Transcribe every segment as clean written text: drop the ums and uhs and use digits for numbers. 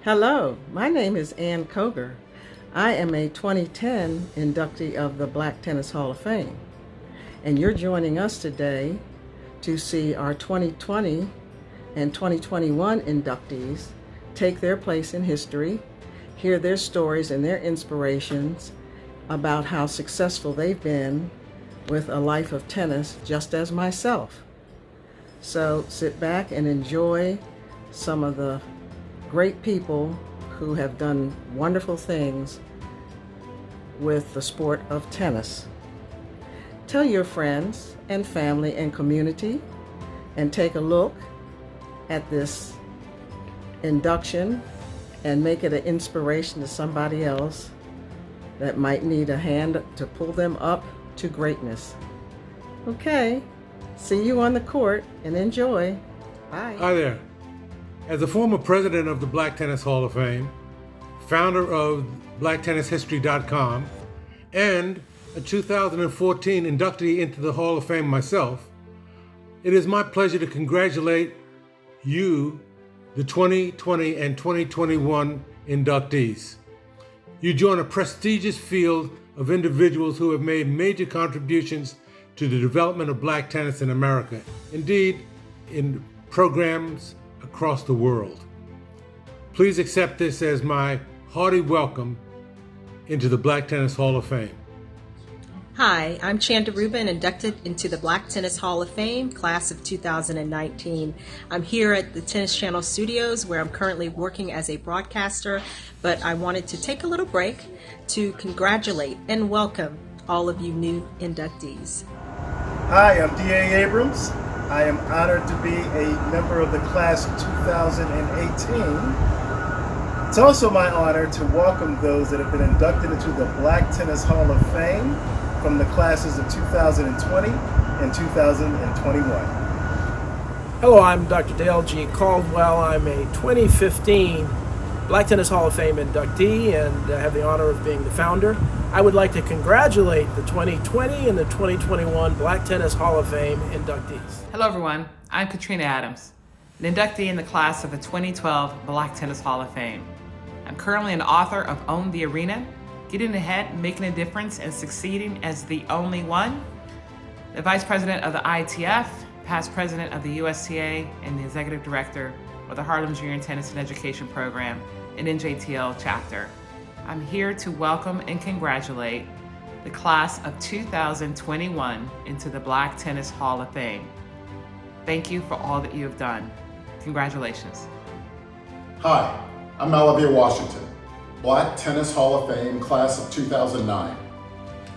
Hello, my name is Ann Koger. I am a 2010 inductee of the Black Tennis Hall of Fame, and you're joining us today to see our 2020 and 2021 inductees take their place in history, hear their stories and their inspirations about how successful they've been with a life of tennis, just as myself. So sit back and enjoy some of the great people who have done wonderful things with the sport of tennis. Tell your friends and family and community and take a look at this induction and make it an inspiration to somebody else that might need a hand to pull them up to greatness. Okay, see you on the court and enjoy. Bye. Hi there. As a former president of the Black Tennis Hall of Fame, founder of BlackTennisHistory.com, and a 2014 inductee into the Hall of Fame myself, it is my pleasure to congratulate you, the 2020 and 2021 inductees. You join a prestigious field of individuals who have made major contributions to the development of black tennis in America, indeed, in programs across the world. Please accept this as my hearty welcome into the Black Tennis Hall of Fame. Hi, I'm Chanda Rubin, inducted into the Black Tennis Hall of Fame, class of 2019. I'm here at the Tennis Channel studios where I'm currently working as a broadcaster, but I wanted to take a little break to congratulate and welcome all of you new inductees. Hi, I'm D.A. Abrams. I am honored to be a member of the class of 2018. It's also my honor to welcome those that have been inducted into the Black Tennis Hall of Fame from the classes of 2020 and 2021. Hello, I'm Dr. Dale G. Caldwell. I'm a 2015 Black Tennis Hall of Fame inductee and have the honor of being the founder. I would like to congratulate the 2020 and the 2021 Black Tennis Hall of Fame inductees. Hello everyone, I'm Katrina Adams, an inductee in the class of the 2012 Black Tennis Hall of Fame. I'm currently an author of Own the Arena, Getting Ahead, Making a Difference, and Succeeding as the Only One, the Vice President of the ITF, past President of the USTA, and the Executive Director of the Harlem Junior Tennis and Education Program and NJTL chapter. I'm here to welcome and congratulate the class of 2021 into the Black Tennis Hall of Fame. Thank you for all that you have done. Congratulations. Hi, I'm Malavia Washington, Black Tennis Hall of Fame class of 2009.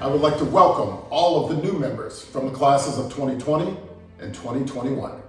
I would like to welcome all of the new members from the classes of 2020 and 2021.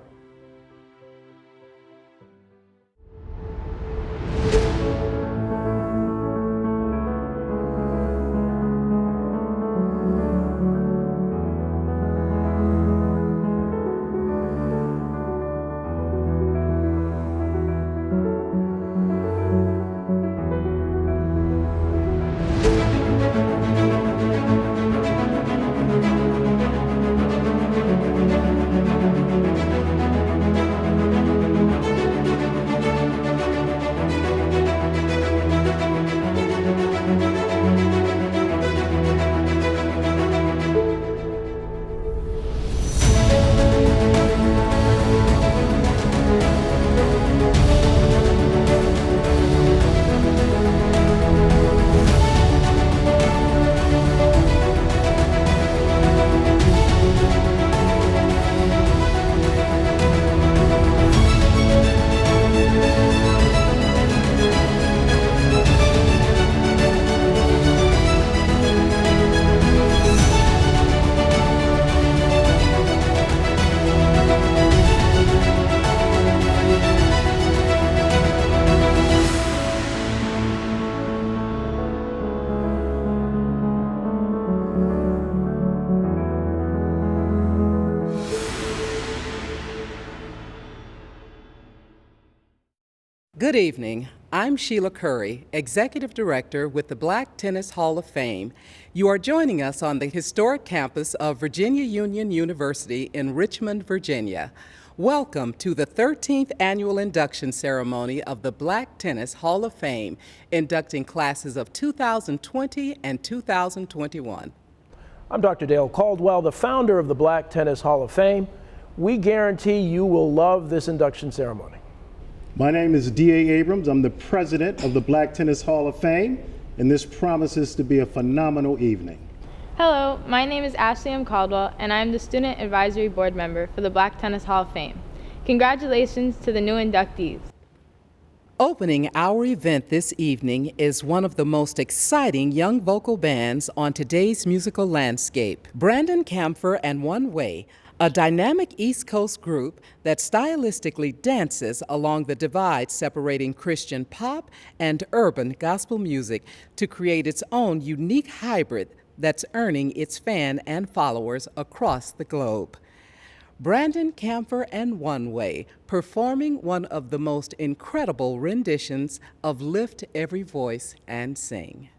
Good evening. I'm Sheila Curry, Executive Director with the Black Tennis Hall of Fame. You are joining us on the historic campus of Virginia Union University in Richmond, Virginia. Welcome to the 13th Annual Induction Ceremony of the Black Tennis Hall of Fame, inducting classes of 2020 and 2021. I'm Dr. Dale Caldwell, the founder of the Black Tennis Hall of Fame. We guarantee you will love this induction ceremony. My name is D.A. Abrams. I'm the president of the Black Tennis Hall of Fame, and this promises to be a phenomenal evening. Hello, my name is Ashley M. Caldwell, and I am the Student Advisory Board Member for the Black Tennis Hall of Fame. Congratulations to the new inductees. Opening our event this evening is one of the most exciting young vocal bands on today's musical landscape, Brandon Camphor and One Way, a dynamic East Coast group that stylistically dances along the divide separating Christian pop and urban gospel music to create its own unique hybrid that's earning its fan and followers across the globe. Brandon Camphor and One Way performing one of the most incredible renditions of Lift Every Voice and Sing.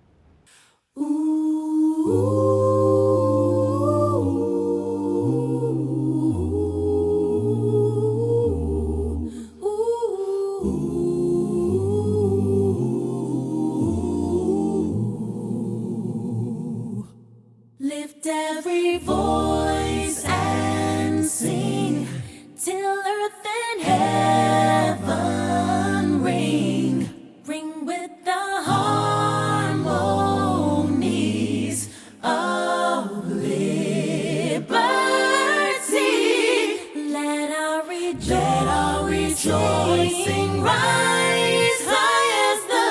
Lift every voice and sing till earth and heaven ring. Ring with the harmonies of liberty. Let our rejoicing rise high as the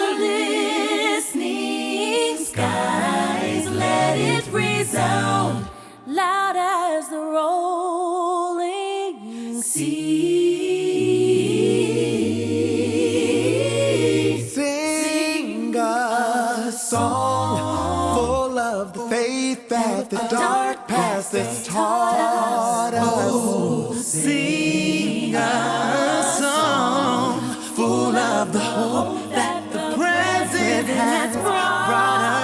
listening skies. Let it resound loud as the rolling sea. Sing a song full of the faith that the dark past has taught us. Sing a song full of the hope that the present has brought us.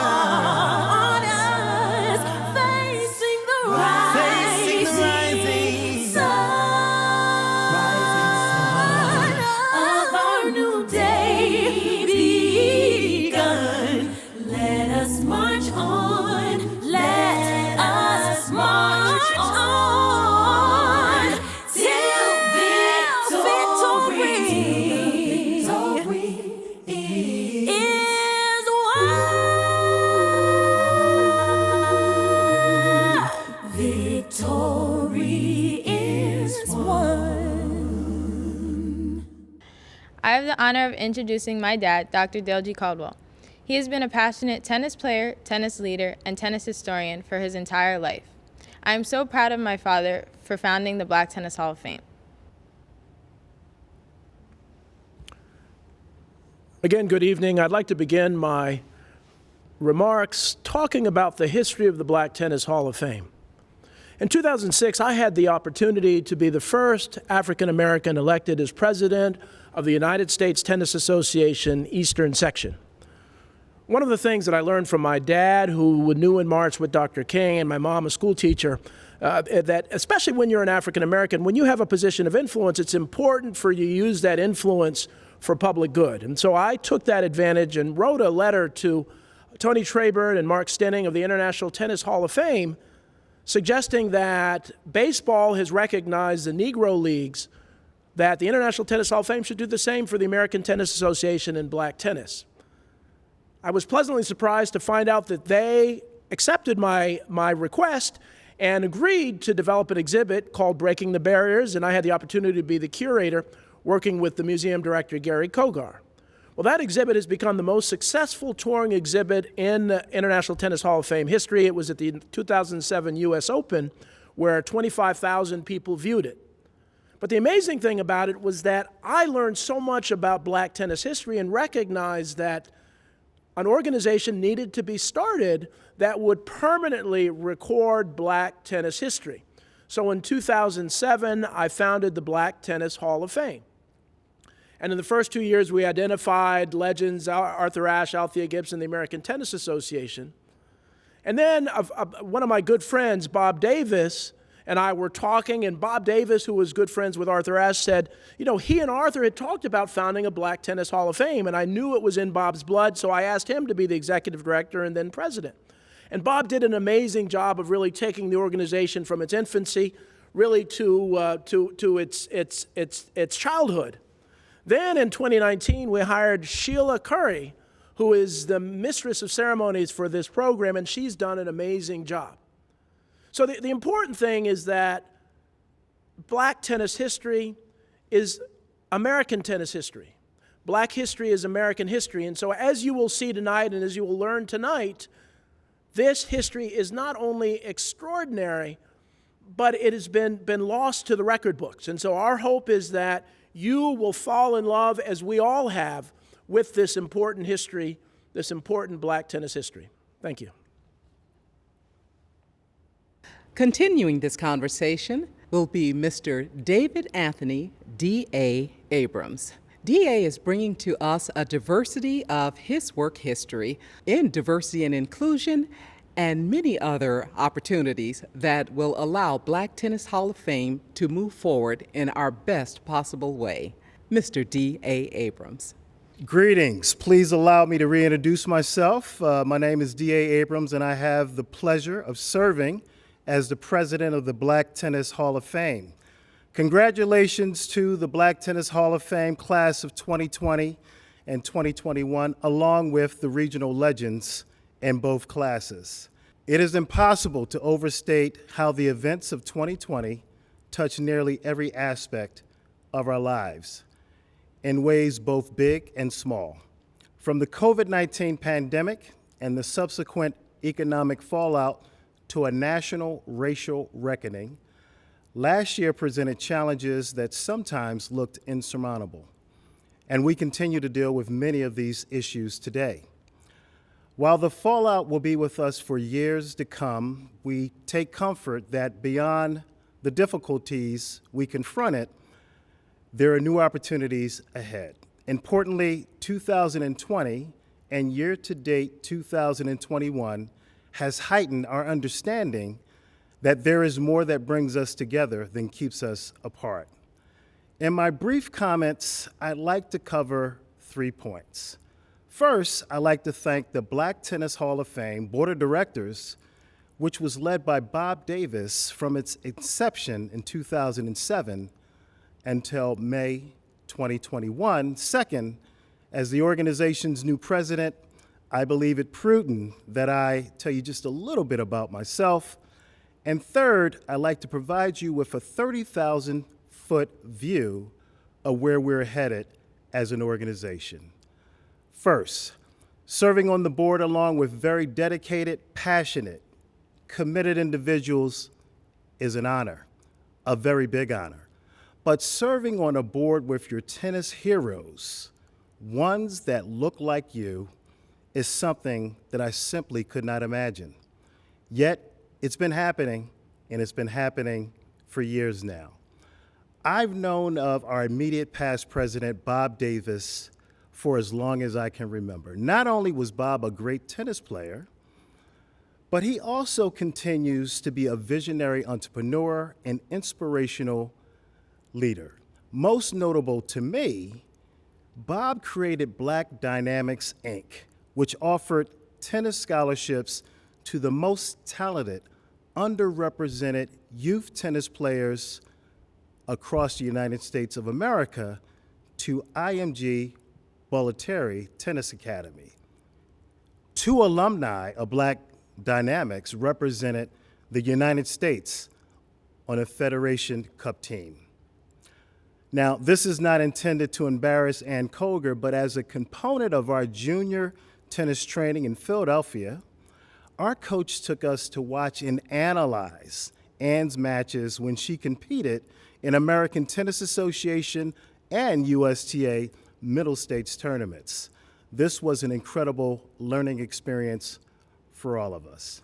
I have the honor of introducing my dad, Dr. Dale G. Caldwell. He has been a passionate tennis player, tennis leader, and tennis historian for his entire life. I am so proud of my father for founding the Black Tennis Hall of Fame. Again, good evening. I'd like to begin my remarks talking about the history of the Black Tennis Hall of Fame. In 2006, I had the opportunity to be the first African American elected as president of the United States Tennis Association Eastern Section. One of the things that I learned from my dad, who knew and marched with Dr. King, and my mom, a school teacher, that especially when you're an African American, when you have a position of influence, it's important for you to use that influence for public good. And so I took that advantage and wrote a letter to Tony Trabert and Mark Stenning of the International Tennis Hall of Fame, suggesting that baseball has recognized the Negro Leagues, that the International Tennis Hall of Fame should do the same for the American Tennis Association and black tennis. I was pleasantly surprised to find out that they accepted my request and agreed to develop an exhibit called Breaking the Barriers, and I had the opportunity to be the curator working with the museum director, Gary Kogar. Well, that exhibit has become the most successful touring exhibit in the International Tennis Hall of Fame history. It was at the 2007 U.S. Open, where 25,000 people viewed it. But the amazing thing about it was that I learned so much about black tennis history and recognized that an organization needed to be started that would permanently record black tennis history. So in 2007, I founded the Black Tennis Hall of Fame. And in the first 2 years, we identified legends, Arthur Ashe, Althea Gibson, the American Tennis Association. And then one of my good friends, Bob Davis, and I were talking, and Bob Davis, who was good friends with Arthur Ashe, said, you know, he and Arthur had talked about founding a Black Tennis Hall of Fame, and I knew it was in Bob's blood, so I asked him to be the executive director and then president. And Bob did an amazing job of really taking the organization from its infancy really to its childhood. Then in 2019, we hired Sheila Curry, who is the mistress of ceremonies for this program, and she's done an amazing job. So the important thing is that Black tennis history is American tennis history. Black history is American history. And so as you will see tonight and as you will learn tonight, this history is not only extraordinary, but it has been lost to the record books. And so our hope is that you will fall in love, as we all have, with this important history, this important Black tennis history. Thank you. Continuing this conversation will be Mr. David Anthony D.A. Abrams. D.A. is bringing to us a diversity of his work history in diversity and inclusion and many other opportunities that will allow Black Tennis Hall of Fame to move forward in our best possible way. Mr. D.A. Abrams. Greetings. Please allow me to reintroduce myself. My name is D.A. Abrams, and I have the pleasure of serving as the president of the Black Tennis Hall of Fame. Congratulations to the Black Tennis Hall of Fame class of 2020 and 2021, along with the regional legends in both classes. It is impossible to overstate how the events of 2020 touched nearly every aspect of our lives in ways both big and small. From the COVID-19 pandemic and the subsequent economic fallout to a national racial reckoning, last year presented challenges that sometimes looked insurmountable, and we continue to deal with many of these issues today. While the fallout will be with us for years to come, we take comfort that beyond the difficulties we confronted, there are new opportunities ahead. Importantly, 2020 and year-to-date 2021 has heightened our understanding that there is more that brings us together than keeps us apart. In my brief comments, I'd like to cover 3 points. First, I'd like to thank the Black Tennis Hall of Fame Board of Directors, which was led by Bob Davis from its inception in 2007 until May 2021. Second, as the organization's new president, I believe it prudent that I tell you just a little bit about myself. And third, I'd like to provide you with a 30,000-foot view of where we're headed as an organization. First, serving on the board along with very dedicated, passionate, committed individuals is an honor, a very big honor. But serving on a board with your tennis heroes, ones that look like you, is something that I simply could not imagine. Yet, it's been happening, and it's been happening for years now. I've known of our immediate past president, Bob Davis, for as long as I can remember. Not only was Bob a great tennis player, but he also continues to be a visionary entrepreneur and inspirational leader. Most notable to me, Bob created Black Dynamics, Inc., which offered tennis scholarships to the most talented, underrepresented youth tennis players across the United States of America to IMG Bollettieri Tennis Academy. 2 alumni of Black Dynamics represented the United States on a Federation Cup team. Now, this is not intended to embarrass Ann Koger, but as a component of our junior tennis training in Philadelphia, our coach took us to watch and analyze Ann's matches when she competed in American Tennis Association and USTA middle states tournaments. This was an incredible learning experience for all of us.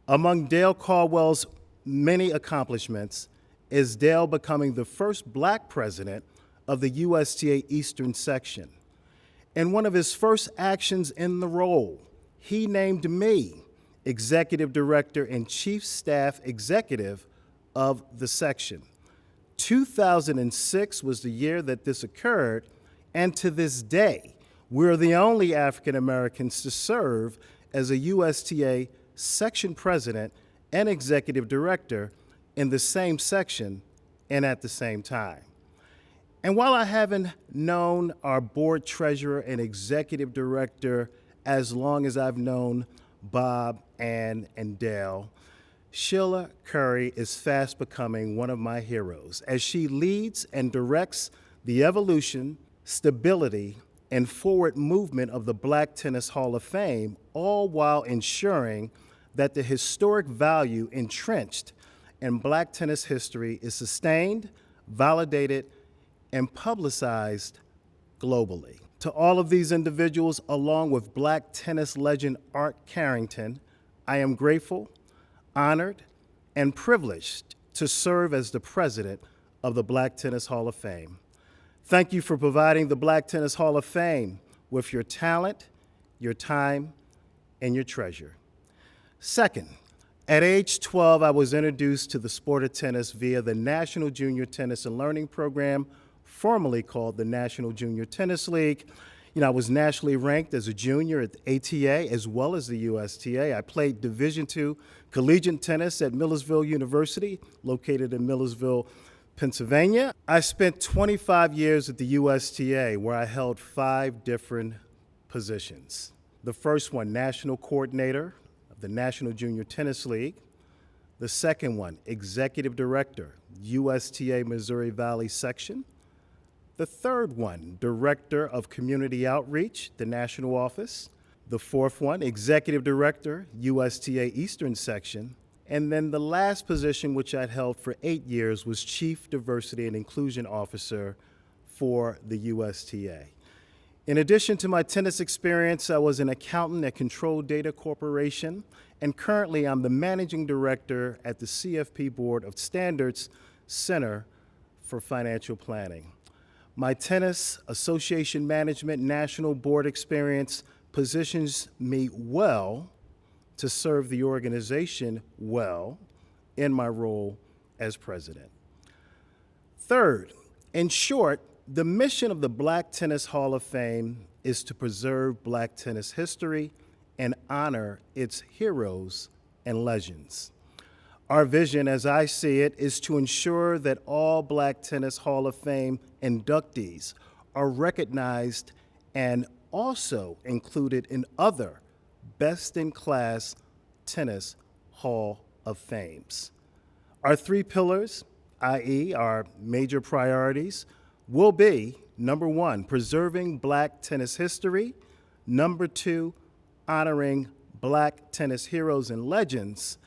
Among Dale Caldwell's many accomplishments is Dale becoming the first Black president of the USTA Eastern Section. In one of his first actions in the role, he named me Executive Director and Chief Staff Executive of the section. 2006 was the year that this occurred, and to this day, we're the only African Americans to serve as a USTA section president and executive director in the same section and at the same time. And while I haven't known our board treasurer and executive director as long as I've known Bob, Ann, and Dale, Sheila Curry is fast becoming one of my heroes as she leads and directs the evolution, stability, and forward movement of the Black Tennis Hall of Fame, all while ensuring that the historic value entrenched in Black tennis history is sustained, validated, and publicized globally. To all of these individuals, along with Black tennis legend Art Carrington, I am grateful, honored, and privileged to serve as the president of the Black Tennis Hall of Fame. Thank you for providing the Black Tennis Hall of Fame with your talent, your time, and your treasure. Second, at age 12, I was introduced to the sport of tennis via the National Junior Tennis and Learning Program, formerly called the National Junior Tennis League. I was nationally ranked as a junior at the ATA as well as the USTA. I played Division II collegiate tennis at Millersville University, located in Millersville, Pennsylvania. I spent 25 years at the USTA, where I held 5 different positions. The first one, national coordinator of the National Junior Tennis League. The second one, executive director, USTA Missouri Valley Section. The third one, Director of Community Outreach, the National Office. The fourth one, Executive Director, USTA Eastern Section. And then the last position, which I'd held for 8 years, was Chief Diversity and Inclusion Officer for the USTA. In addition to my tennis experience, I was an accountant at Control Data Corporation, and currently I'm the Managing Director at the CFP Board of Standards Center for Financial Planning. My Tennis Association Management National Board experience positions me well to serve the organization well in my role as president. Third, in short, the mission of the Black Tennis Hall of Fame is to preserve Black tennis history and honor its heroes and legends. Our vision, as I see it, is to ensure that all Black Tennis Hall of Fame inductees are recognized and also included in other best-in-class tennis Hall of Fames. Our 3 pillars, i.e. our major priorities, will be, number 1, preserving Black tennis history, number 2, honoring Black tennis heroes and legends,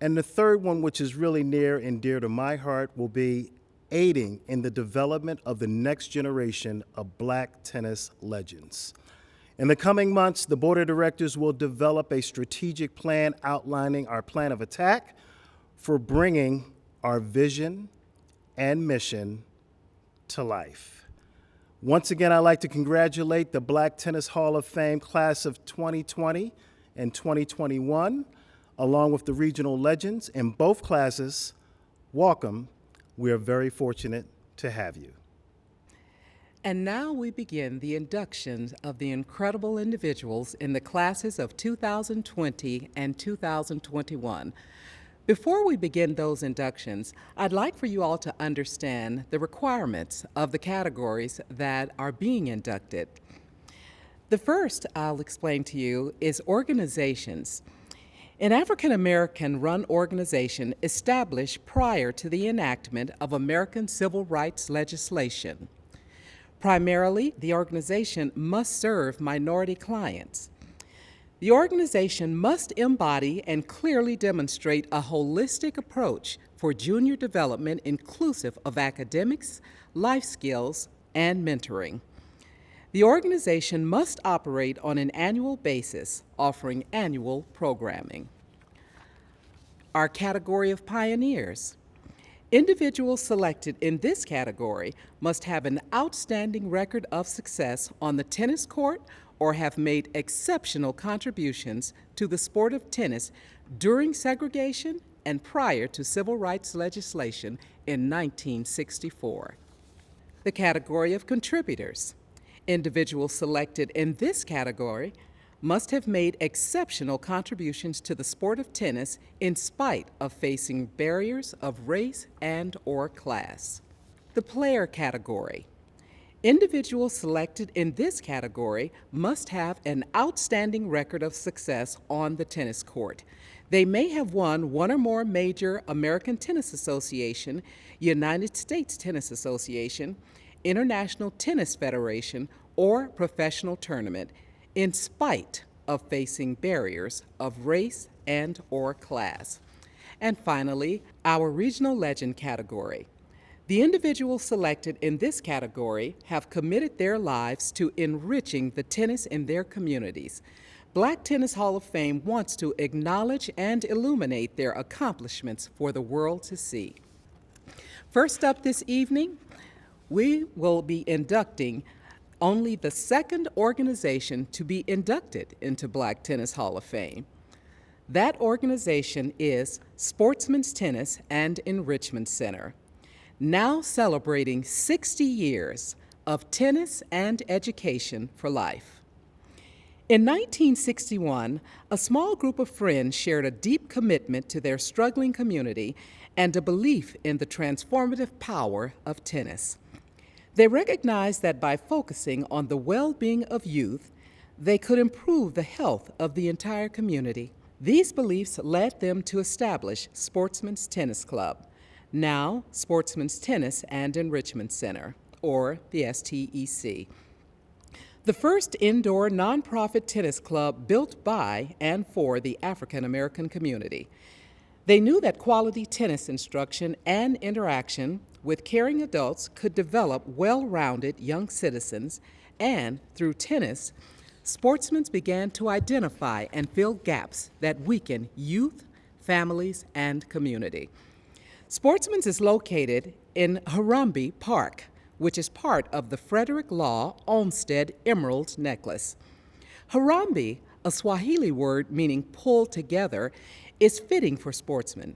and the third one, which is really near and dear to my heart, will be aiding in the development of the next generation of Black tennis legends. In the coming months, the Board of Directors will develop a strategic plan outlining our plan of attack for bringing our vision and mission to life. Once again, I'd like to congratulate the Black Tennis Hall of Fame class of 2020 and 2021, along with the regional legends in both classes. Welcome. We are very fortunate to have you. And now we begin the inductions of the incredible individuals in the classes of 2020 and 2021. Before we begin those inductions, I'd like for you all to understand the requirements of the categories that are being inducted. The first I'll explain to you is organizations. An African American run organization established prior to the enactment of American civil rights legislation. Primarily, the organization must serve minority clients. The organization must embody and clearly demonstrate a holistic approach for junior development inclusive of academics, life skills, and mentoring. The organization must operate on an annual basis, offering annual programming. Our category of pioneers. Individuals selected in this category must have an outstanding record of success on the tennis court or have made exceptional contributions to the sport of tennis during segregation and prior to civil rights legislation in 1964. The category of contributors. Individuals selected in this category must have made exceptional contributions to the sport of tennis in spite of facing barriers of race and/or class. The player category. Individuals selected in this category must have an outstanding record of success on the tennis court. They may have won one or more major American Tennis Association, United States Tennis Association, International Tennis Federation, or professional tournament, in spite of facing barriers of race and/or class. And finally, our regional legend category. The individuals selected in this category have committed their lives to enriching the tennis in their communities. Black Tennis Hall of Fame wants to acknowledge and illuminate their accomplishments for the world to see. First up this evening, we will be inducting only the second organization to be inducted into Black Tennis Hall of Fame. That organization is Sportsman's Tennis and Enrichment Center, now celebrating 60 years of tennis and education for life. In 1961, a small group of friends shared a deep commitment to their struggling community and a belief in the transformative power of tennis. They recognized that by focusing on the well-being of youth, they could improve the health of the entire community. These beliefs led them to establish Sportsman's Tennis Club, now Sportsman's Tennis and Enrichment Center, or the STEC. The first indoor nonprofit tennis club built by and for the African American community. They knew that quality tennis instruction and interaction with caring adults could develop well-rounded young citizens, and through tennis, sportsmen began to identify and fill gaps that weaken youth, families, and community. Sportsman's is located in Harambee Park, which is part of the Frederick Law Olmsted Emerald Necklace. Harambee, a Swahili word meaning pull together, is fitting for sportsmen.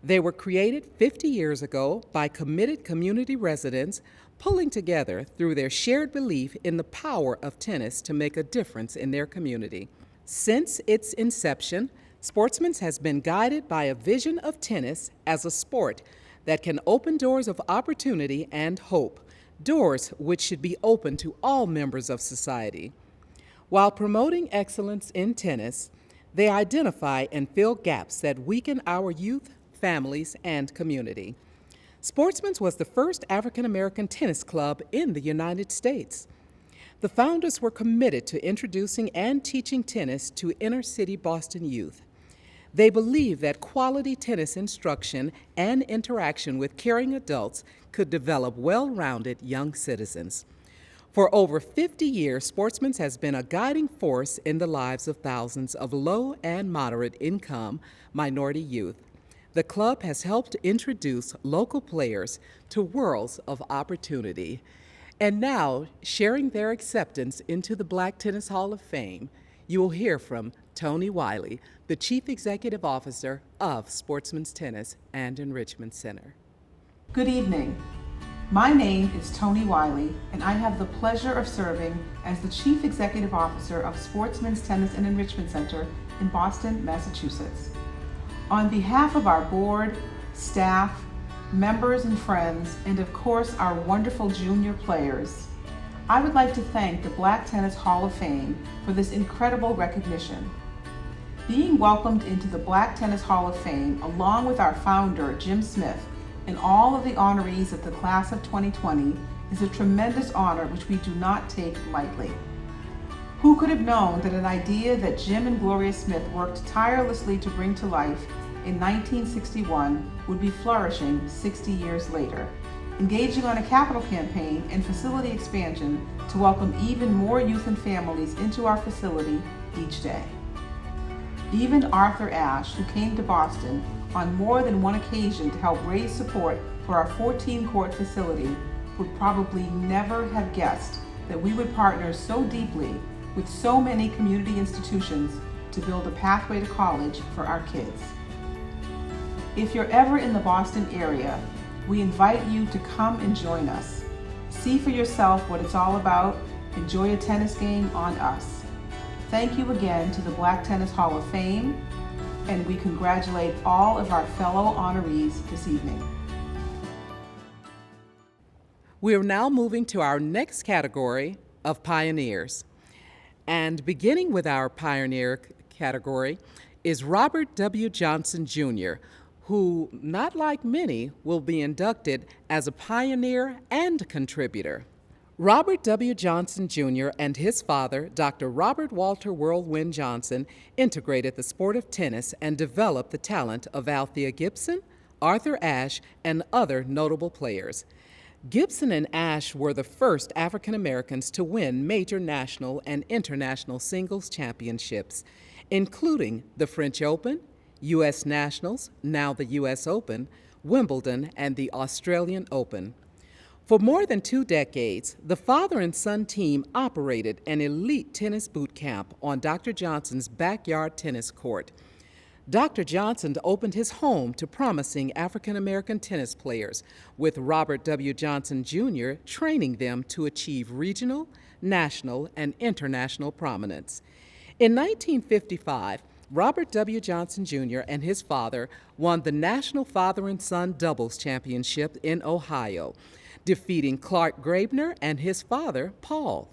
They were created 50 years ago by committed community residents pulling together through their shared belief in the power of tennis to make a difference in their community. Since its inception, Sportsman's has been guided by a vision of tennis as a sport that can open doors of opportunity and hope, doors which should be open to all members of society. While promoting excellence in tennis, they identify and fill gaps that weaken our youth, families, and community. Sportsman's was the first African American tennis club in the United States. The founders were committed to introducing and teaching tennis to inner-city Boston youth. They believed that quality tennis instruction and interaction with caring adults could develop well-rounded young citizens. For over 50 years, Sportsman's has been a guiding force in the lives of thousands of low and moderate income minority youth. The club has helped to introduce local players to worlds of opportunity. And now, sharing their acceptance into the Black Tennis Hall of Fame, you will hear from Tony Wiley, the Chief Executive Officer of Sportsman's Tennis and Enrichment Center. Good evening. My name is Tony Wiley, and I have the pleasure of serving as the Chief Executive Officer of Sportsman's Tennis and Enrichment Center in Boston, Massachusetts. On behalf of our board, staff, members and friends, and of course our wonderful junior players, I would like to thank the Black Tennis Hall of Fame for this incredible recognition. Being welcomed into the Black Tennis Hall of Fame, along with our founder, Jim Smith, and all of the honorees of the class of 2020, is a tremendous honor which we do not take lightly. Who could have known that an idea that Jim and Gloria Smith worked tirelessly to bring to life in 1961 would be flourishing 60 years later, engaging on a capital campaign and facility expansion to welcome even more youth and families into our facility each day. Even Arthur Ashe, who came to Boston on more than one occasion to help raise support for our 14-court facility, would probably never have guessed that we would partner so deeply with so many community institutions to build a pathway to college for our kids. If you're ever in the Boston area, we invite you to come and join us. See for yourself what it's all about. Enjoy a tennis game on us. Thank you again to the Black Tennis Hall of Fame, and we congratulate all of our fellow honorees this evening. We are now moving to our next category of pioneers. And beginning with our pioneer category is Robert W. Johnson Jr., who, not like many, will be inducted as a pioneer and contributor. Robert W. Johnson Jr. and his father, Dr. Robert Walter Whirlwind Johnson, integrated the sport of tennis and developed the talent of Althea Gibson, Arthur Ashe, and other notable players. Gibson and Ashe were the first African Americans to win major national and international singles championships, including the French Open, U.S. Nationals, now the U.S. Open, Wimbledon, and the Australian Open. For more than 2 decades, the father and son team operated an elite tennis boot camp on Dr. Johnson's backyard tennis court. Dr. Johnson opened his home to promising African American tennis players, with Robert W. Johnson Jr. training them to achieve regional, national, and international prominence. In 1955, Robert W. Johnson Jr. and his father won the National Father and Son Doubles Championship in Ohio, defeating Clark Grabner and his father, Paul.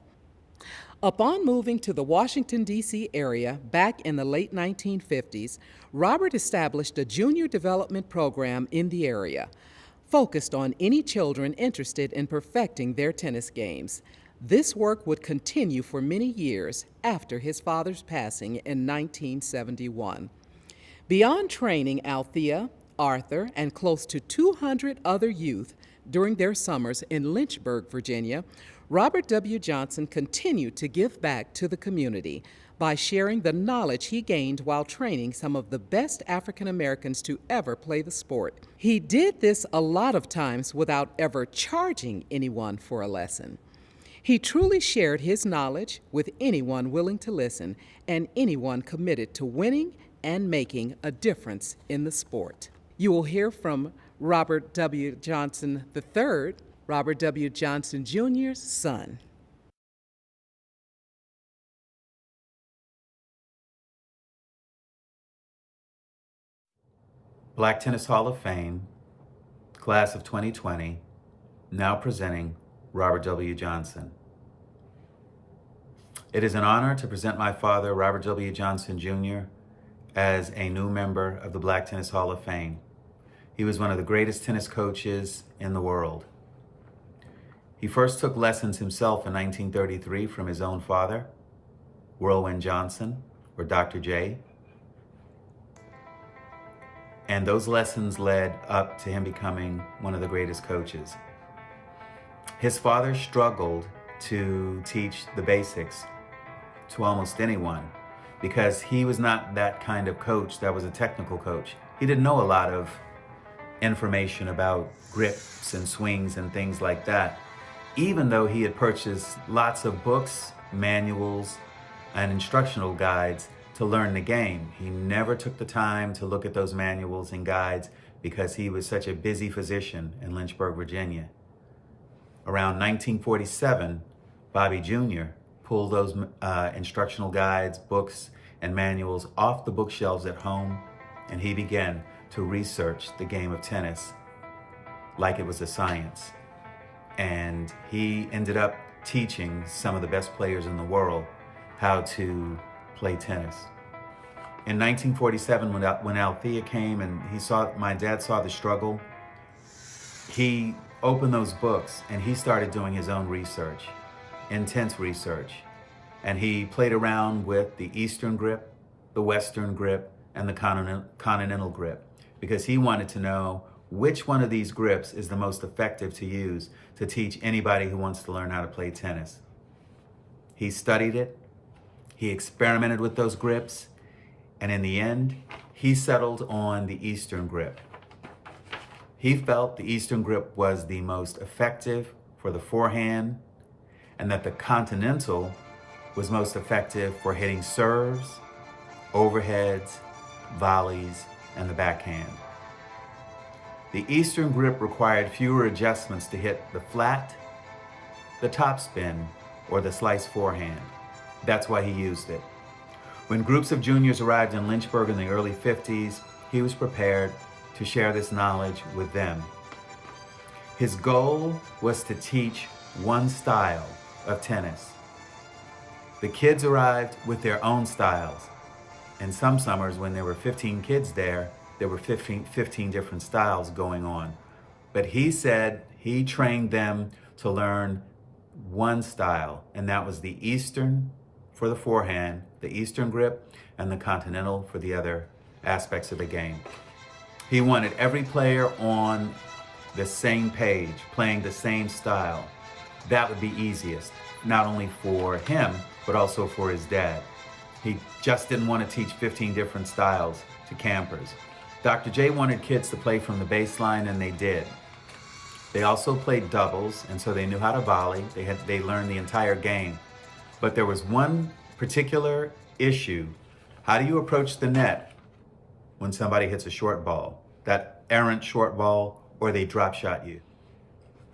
Upon moving to the Washington, D.C. area back in the late 1950s, Robert established a junior development program in the area, focused on any children interested in perfecting their tennis games. This work would continue for many years after his father's passing in 1971. Beyond training Althea, Arthur, and close to 200 other youth during their summers in Lynchburg, Virginia, Robert W. Johnson continued to give back to the community by sharing the knowledge he gained while training some of the best African Americans to ever play the sport. He did this a lot of times without ever charging anyone for a lesson. He truly shared his knowledge with anyone willing to listen and anyone committed to winning and making a difference in the sport. You will hear from Robert W. Johnson III, Robert W. Johnson Jr.'s son. Black Tennis Hall of Fame, class of 2020, now presenting Robert W. Johnson. It is an honor to present my father, Robert W. Johnson Jr., as a new member of the Black Tennis Hall of Fame. He was one of the greatest tennis coaches in the world. He first took lessons himself in 1933 from his own father, Whirlwind Johnson, or Dr. J. And those lessons led up to him becoming one of the greatest coaches. His father struggled to teach the basics to almost anyone because he was not that kind of coach that was a technical coach. He didn't know a lot of information about grips and swings and things like that, even though he had purchased lots of books, manuals, and instructional guides to learn the game. He never took the time to look at those manuals and guides because he was such a busy physician in Lynchburg, Virginia. Around 1947, Bobby Jr. pulled those instructional guides, books, and manuals off the bookshelves at home, and he began to research the game of tennis like it was a science. And he ended up teaching some of the best players in the world how to play tennis. In 1947, when Althea came and my dad saw the struggle, he opened those books and he started doing his own research, intense research. And he played around with the Eastern grip, the Western grip, and the Continental grip, because he wanted to know which one of these grips is the most effective to use to teach anybody who wants to learn how to play tennis. He studied it, he experimented with those grips, and in the end, he settled on the Eastern grip. He felt the Eastern grip was the most effective for the forehand, and that the Continental was most effective for hitting serves, overheads, volleys, and the backhand. The Eastern grip required fewer adjustments to hit the flat, the topspin, or the slice forehand. That's why he used it. When groups of juniors arrived in Lynchburg in the early 50s, he was prepared to share this knowledge with them. His goal was to teach one style of tennis. The kids arrived with their own styles. And some summers when there were 15 kids there were 15 different styles going on. But he said he trained them to learn one style, and that was the Eastern for the forehand, the Eastern grip, and the Continental for the other aspects of the game. He wanted every player on the same page, playing the same style. That would be easiest, not only for him, but also for his dad. He just didn't want to teach 15 different styles to campers. Dr. J wanted kids to play from the baseline, and they did. They also played doubles, and so they knew how to volley. They learned the entire game. But there was one particular issue. How do you approach the net when somebody hits a short ball? That errant short ball, or they drop shot you.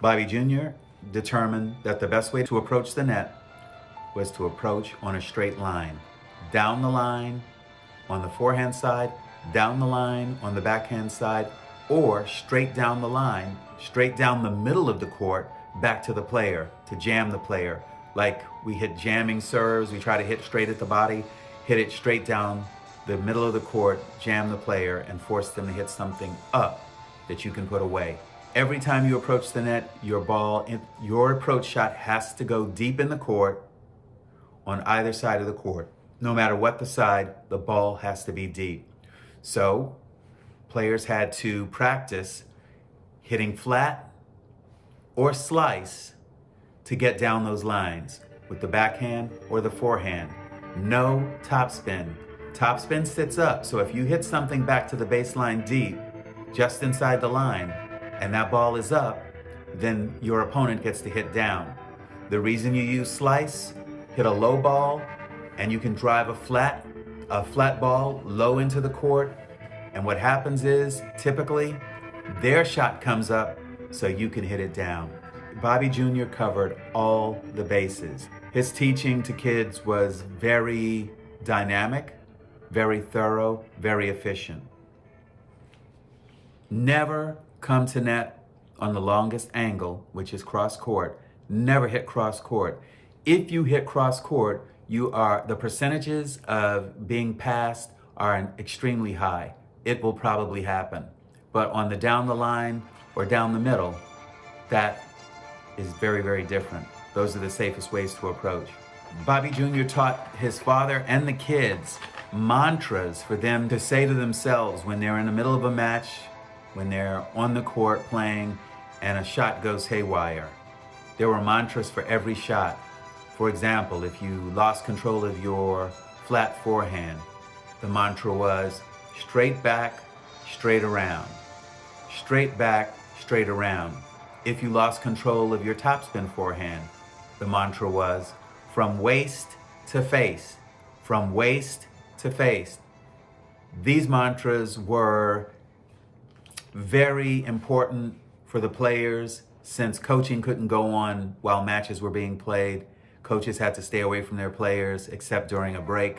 Bobby Jr. determined that the best way to approach the net was to approach on a straight line. Down the line on the forehand side, down the line on the backhand side, or straight down the line, straight down the middle of the court, back to the player, to jam the player. Like we hit jamming serves, we try to hit straight at the body, hit it straight down the middle of the court, jam the player, and force them to hit something up that you can put away. Every time you approach the net, your approach shot has to go deep in the court on either side of the court. No matter what the side, the ball has to be deep. So players had to practice hitting flat or slice to get down those lines with the backhand or the forehand. No topspin. Topspin sits up, so if you hit something back to the baseline deep, just inside the line, and that ball is up, then your opponent gets to hit down. The reason you use slice, hit a low ball, and you can drive a flat ball low into the court, and what happens is, typically, their shot comes up so you can hit it down. Bobby Jr. covered all the bases. His teaching to kids was very dynamic, very thorough, very efficient. Never come to net on the longest angle, which is cross court. Never hit cross court. If you hit cross court, the percentages of being passed are extremely high. It will probably happen. But on the down the line or down the middle, that is very, very different. Those are the safest ways to approach. Bobby Jr. taught his father and the kids mantras for them to say to themselves when they're in the middle of a match, when they're on the court playing and a shot goes haywire. There were mantras for every shot. For example, if you lost control of your flat forehand, the mantra was straight back, straight around. Straight back, straight around. If you lost control of your topspin forehand, the mantra was from waist to face, from waist to face. These mantras were very important for the players since coaching couldn't go on while matches were being played. Coaches had to stay away from their players except during a break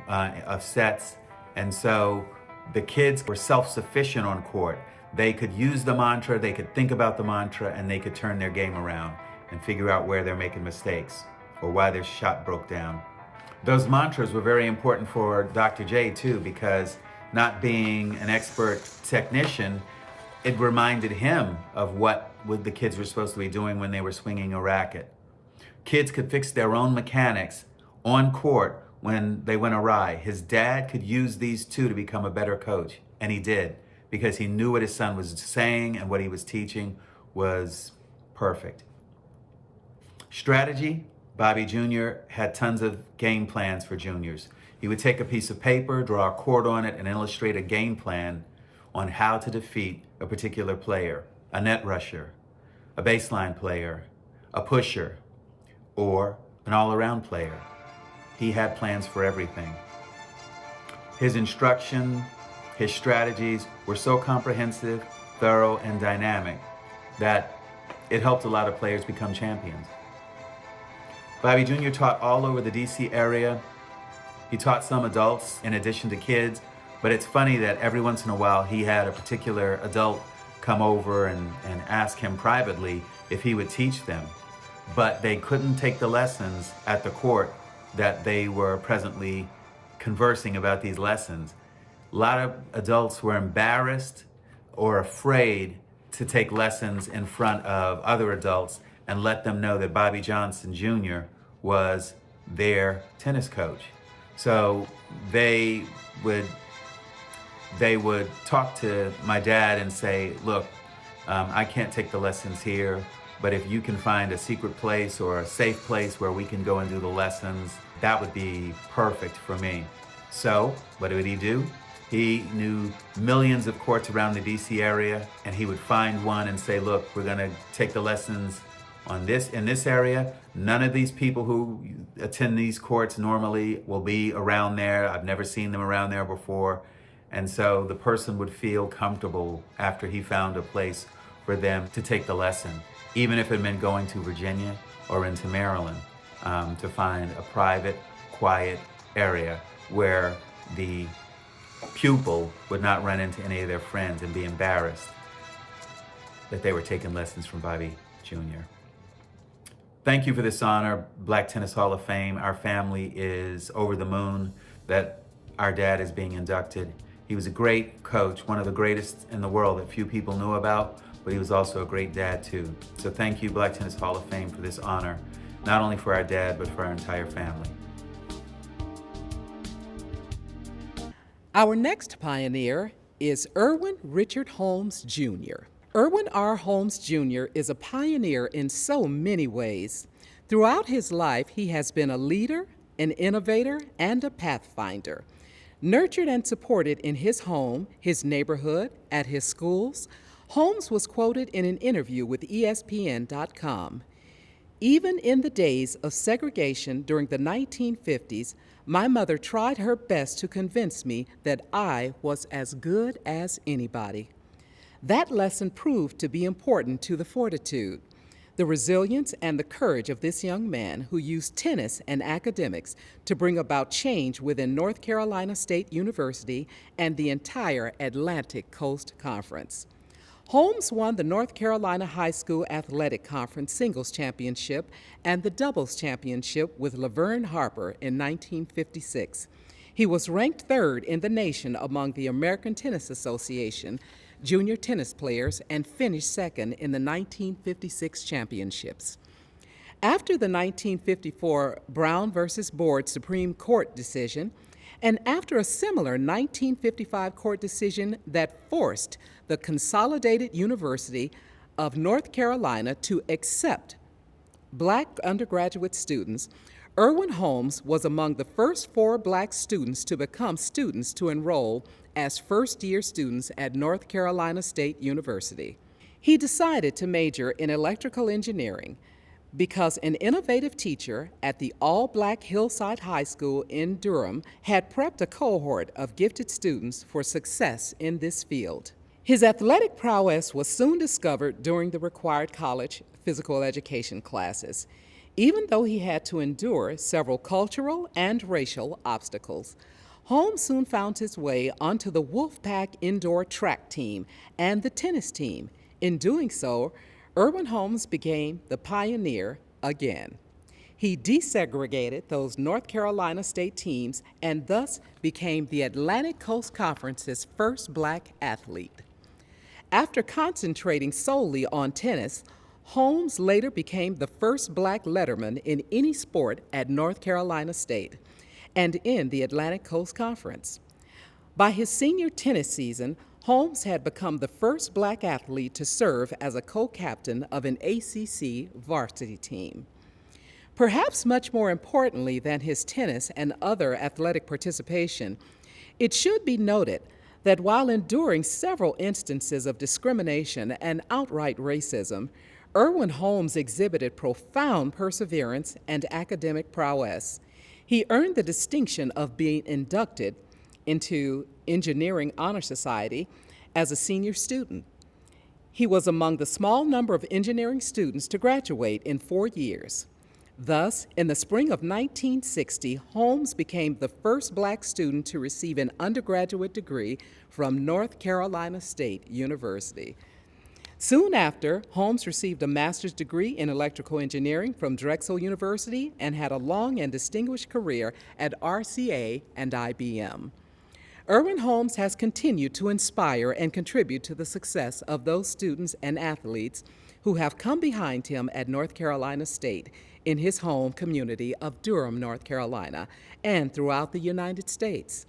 of sets. And so the kids were self-sufficient on court. They could use the mantra, they could think about the mantra, and they could turn their game around and figure out where they're making mistakes or why their shot broke down. Those mantras were very important for Dr. J too, because not being an expert technician, it reminded him of what the kids were supposed to be doing when they were swinging a racket. Kids could fix their own mechanics on court when they went awry. His dad could use these two to become a better coach, and he did, because he knew what his son was saying and what he was teaching was perfect. Strategy, Bobby Jr. had tons of game plans for juniors. He would take a piece of paper, draw a chord on it, and illustrate a game plan on how to defeat a particular player, a net rusher, a baseline player, a pusher, or an all-around player. He had plans for everything. His instruction, his strategies were so comprehensive thorough, and dynamic that it helped a lot of players become champions. Bobby Jr. taught all over the DC area. He taught some adults in addition to kids, but it's funny that every once in a while he had a particular adult come over and ask him privately if he would teach them. But they couldn't take the lessons at the court that they were presently conversing about these lessons. A lot of adults were embarrassed or afraid to take lessons in front of other adults and let them know that Bobby Johnson Jr. was their tennis coach. So they would talk to my dad and say, look, I can't take the lessons here, but if you can find a secret place or a safe place where we can go and do the lessons, that would be perfect for me. So what would he do? He knew millions of courts around the DC area, and he would find one and say, look, we're gonna take the lessons in this area. None of these people who attend these courts normally will be around there. I've never seen them around there before. And so the person would feel comfortable after he found a place for them to take the lesson, even if it meant going to Virginia or into Maryland, to find a private, quiet area where the pupil would not run into any of their friends and be embarrassed that they were taking lessons from Bobby Jr. Thank you for this honor, Black Tennis Hall of Fame. Our family is over the moon that our dad is being inducted. He was a great coach, one of the greatest in the world that few people knew about, but he was also a great dad too. So thank you, Black Tennis Hall of Fame, for this honor, not only for our dad, but for our entire family. Our next pioneer is Erwin Richard Holmes Jr. Erwin R. Holmes Jr. is a pioneer in so many ways. Throughout his life, he has been a leader, an innovator, and a pathfinder. Nurtured and supported in his home, his neighborhood, at his schools, Holmes was quoted in an interview with ESPN.com. Even in the days of segregation during the 1950s, my mother tried her best to convince me that I was as good as anybody. That lesson proved to be important to the fortitude, the resilience, and the courage of this young man who used tennis and academics to bring about change within North Carolina State University and the entire Atlantic Coast Conference. Holmes won the North Carolina High School Athletic Conference Singles Championship and the Doubles Championship with Laverne Harper in 1956. He was ranked third in the nation among the American Tennis Association junior tennis players and finished second in the 1956 championships. After the 1954 Brown versus Board Supreme Court decision, and after a similar 1955 court decision that forced the Consolidated University of North Carolina to accept Black undergraduate students, Erwin Holmes was among the first 4 Black students to become students to enroll as first-year students at North Carolina State University. He decided to major in electrical engineering because an innovative teacher at the all-Black Hillside High School in Durham had prepped a cohort of gifted students for success in this field. His athletic prowess was soon discovered during the required college physical education classes. Even though he had to endure several cultural and racial obstacles, Holmes soon found his way onto the Wolfpack indoor track team and the tennis team. In doing so, Erwin Holmes became the pioneer again. He desegregated those North Carolina State teams and thus became the Atlantic Coast Conference's first Black athlete. After concentrating solely on tennis, Holmes later became the first Black letterman in any sport at North Carolina State and in the Atlantic Coast Conference. By his senior tennis season, Holmes had become the first Black athlete to serve as a co-captain of an ACC varsity team. Perhaps much more importantly than his tennis and other athletic participation, it should be noted that while enduring several instances of discrimination and outright racism, Erwin Holmes exhibited profound perseverance and academic prowess. He earned the distinction of being inducted into Engineering Honor Society as a senior student. He was among the small number of engineering students to graduate in 4 years. Thus, in the spring of 1960, Holmes became the first black student to receive an undergraduate degree from North Carolina State University. Soon after, Holmes received a master's degree in electrical engineering from Drexel University and had a long and distinguished career at RCA and IBM. Erwin Holmes has continued to inspire and contribute to the success of those students and athletes who have come behind him at North Carolina State in his home community of Durham, North Carolina, and throughout the United States.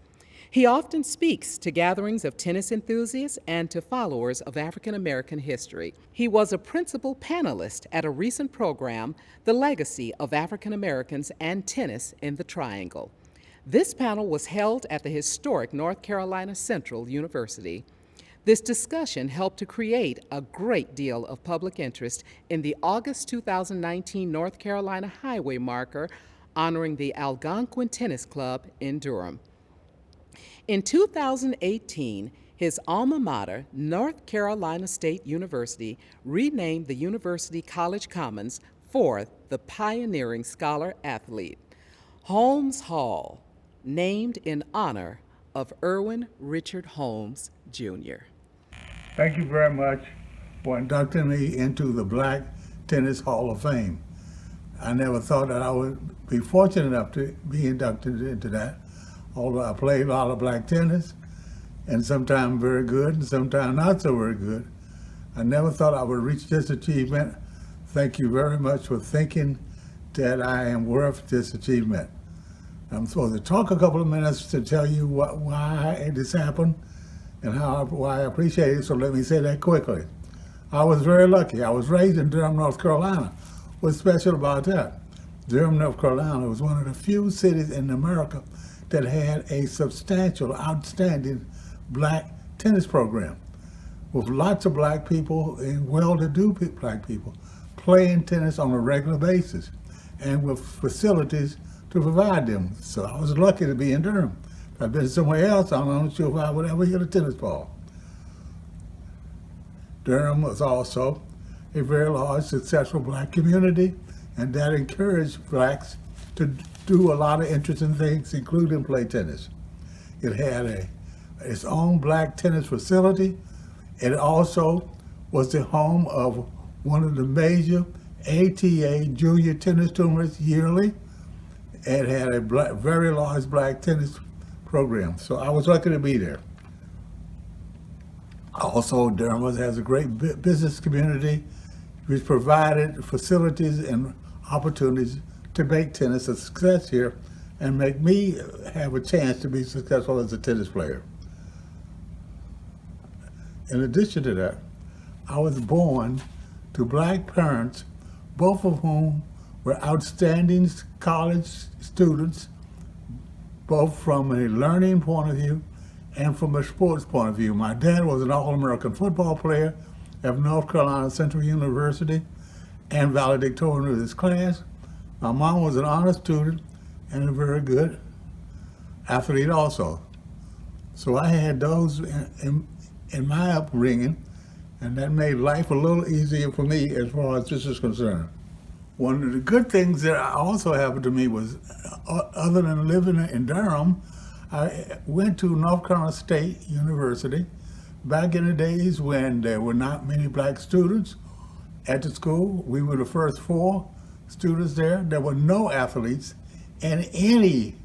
He often speaks to gatherings of tennis enthusiasts and to followers of African American history. He was a principal panelist at a recent program, The Legacy of African Americans and Tennis in the Triangle. This panel was held at the historic North Carolina Central University. This discussion helped to create a great deal of public interest in the August 2019 North Carolina Highway marker honoring the Algonquin Tennis Club in Durham. In 2018, his alma mater, North Carolina State University, renamed the University College Commons for the pioneering scholar-athlete. Holmes Hall, named in honor of Erwin Richard Holmes, Jr. Thank you very much for inducting me into the Black Tennis Hall of Fame. I never thought that I would be fortunate enough to be inducted into that, although I played a lot of black tennis, and sometimes very good and sometimes not so very good. I never thought I would reach this achievement. Thank you very much for thinking that I am worth this achievement. I'm supposed to talk a couple of minutes to tell you why this happened and why I appreciate it, so let me say that quickly. I was very lucky. I was raised in Durham, North Carolina. What's special about that? Durham, North Carolina was one of the few cities in America that had a substantial, outstanding black tennis program with lots of black people and well-to-do black people playing tennis on a regular basis and with facilities to provide them. So I was lucky to be in Durham. If I'd been somewhere else, I'm not sure if I would ever hit a tennis ball. Durham was also a very large, successful black community, and that encouraged blacks to do a lot of interesting things, including play tennis. It had its own black tennis facility. It also was the home of one of the major ATA junior tennis tournaments yearly. It had a very large black tennis program, so I was lucky to be there. Also, Durham has a great business community which provided facilities and opportunities to make tennis a success here and make me have a chance to be successful as a tennis player. In addition to that, I was born to black parents, both of whom were outstanding college students, both from a learning point of view and from a sports point of view. My dad was an All-American football player at North Carolina Central University and valedictorian of his class. My mom was an honor student and a very good athlete also. So I had those in my upbringing, and that made life a little easier for me as far as this is concerned. One of the good things that also happened to me was, other than living in Durham, I went to North Carolina State University back in the days when there were not many black students at the school. We were the first 4 students there. There were no athletes in any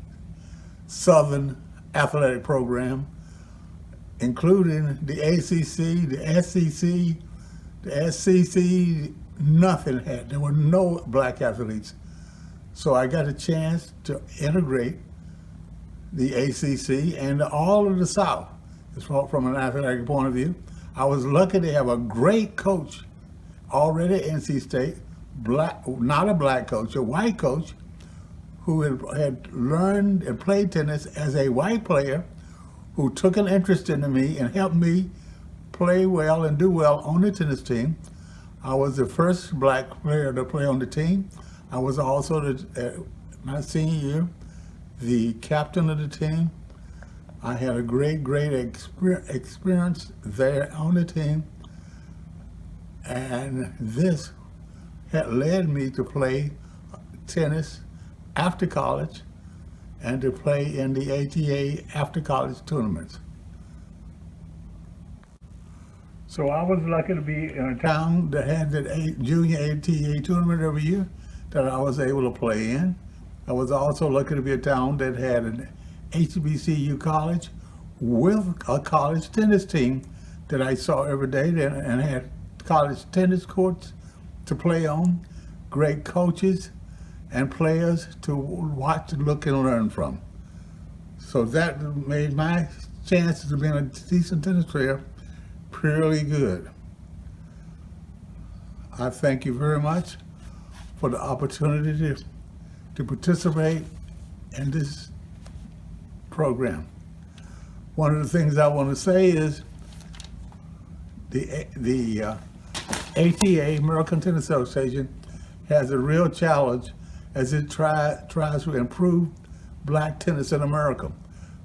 Southern athletic program, including the ACC, the SEC, the SCC, nothing had. There were no black athletes. So I got a chance to integrate the ACC and all of the South, as far from an athletic point of view. I was lucky to have a great coach already at NC State, not a black coach, a white coach, who had learned and played tennis as a white player, who took an interest in me and helped me play well and do well on the tennis team. I was the first black player to play on the team. I was also, my senior year, the captain of the team. I had a great experience there on the team. And this had led me to play tennis after college and to play in the ATA after college tournaments. So I was lucky to be in a town that had the junior ATA tournament every year that I was able to play in. I was also lucky to be a town that had an HBCU college with a college tennis team that I saw every day and had college tennis courts to play on, great coaches and players to watch, look, and learn from. So that made my chances of being a decent tennis player pretty good. I thank you very much for the opportunity to participate in this program. One of the things I want to say is the ATA, American Tennis Association, has a real challenge as it tries to improve black tennis in America.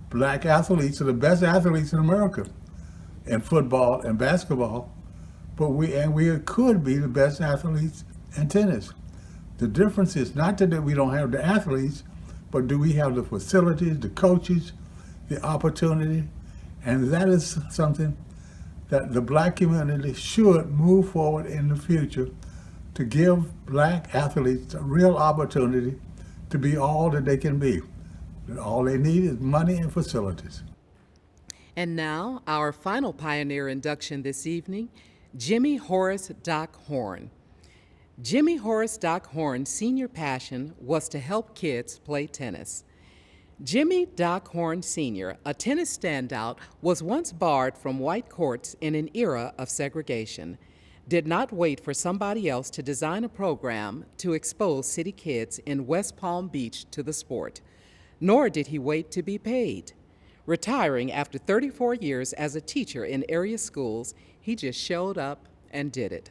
Black athletes are the best athletes in America in football and basketball, but we could be the best athletes in tennis. The difference is not that we don't have the athletes, but do we have the facilities, the coaches, the opportunity, and that is something that the black community should move forward in the future to give black athletes a real opportunity to be all that they can be. All they need is money and facilities. And now, our final pioneer induction this evening, Jimmy Horace Doc Horn. Jimmy Horace Doc Horn's senior passion was to help kids play tennis. Jimmy Doc Horn Sr., a tennis standout, was once barred from white courts in an era of segregation. Did not wait for somebody else to design a program to expose city kids in West Palm Beach to the sport. Nor did he wait to be paid. Retiring after 34 years as a teacher in area schools, he just showed up and did it.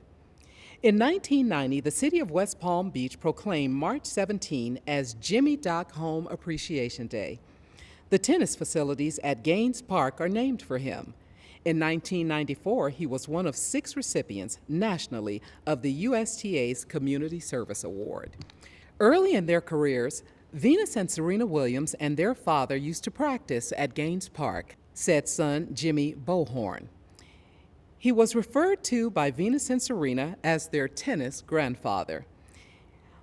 In 1990, the city of West Palm Beach proclaimed March 17 as Jimmy Doc Home Appreciation Day. The tennis facilities at Gaines Park are named for him. In 1994, he was one of 6 recipients nationally of the USTA's Community Service Award. Early in their careers, Venus and Serena Williams and their father used to practice at Gaines Park, said son Jimmy Bohorn. He was referred to by Venus and Serena as their tennis grandfather.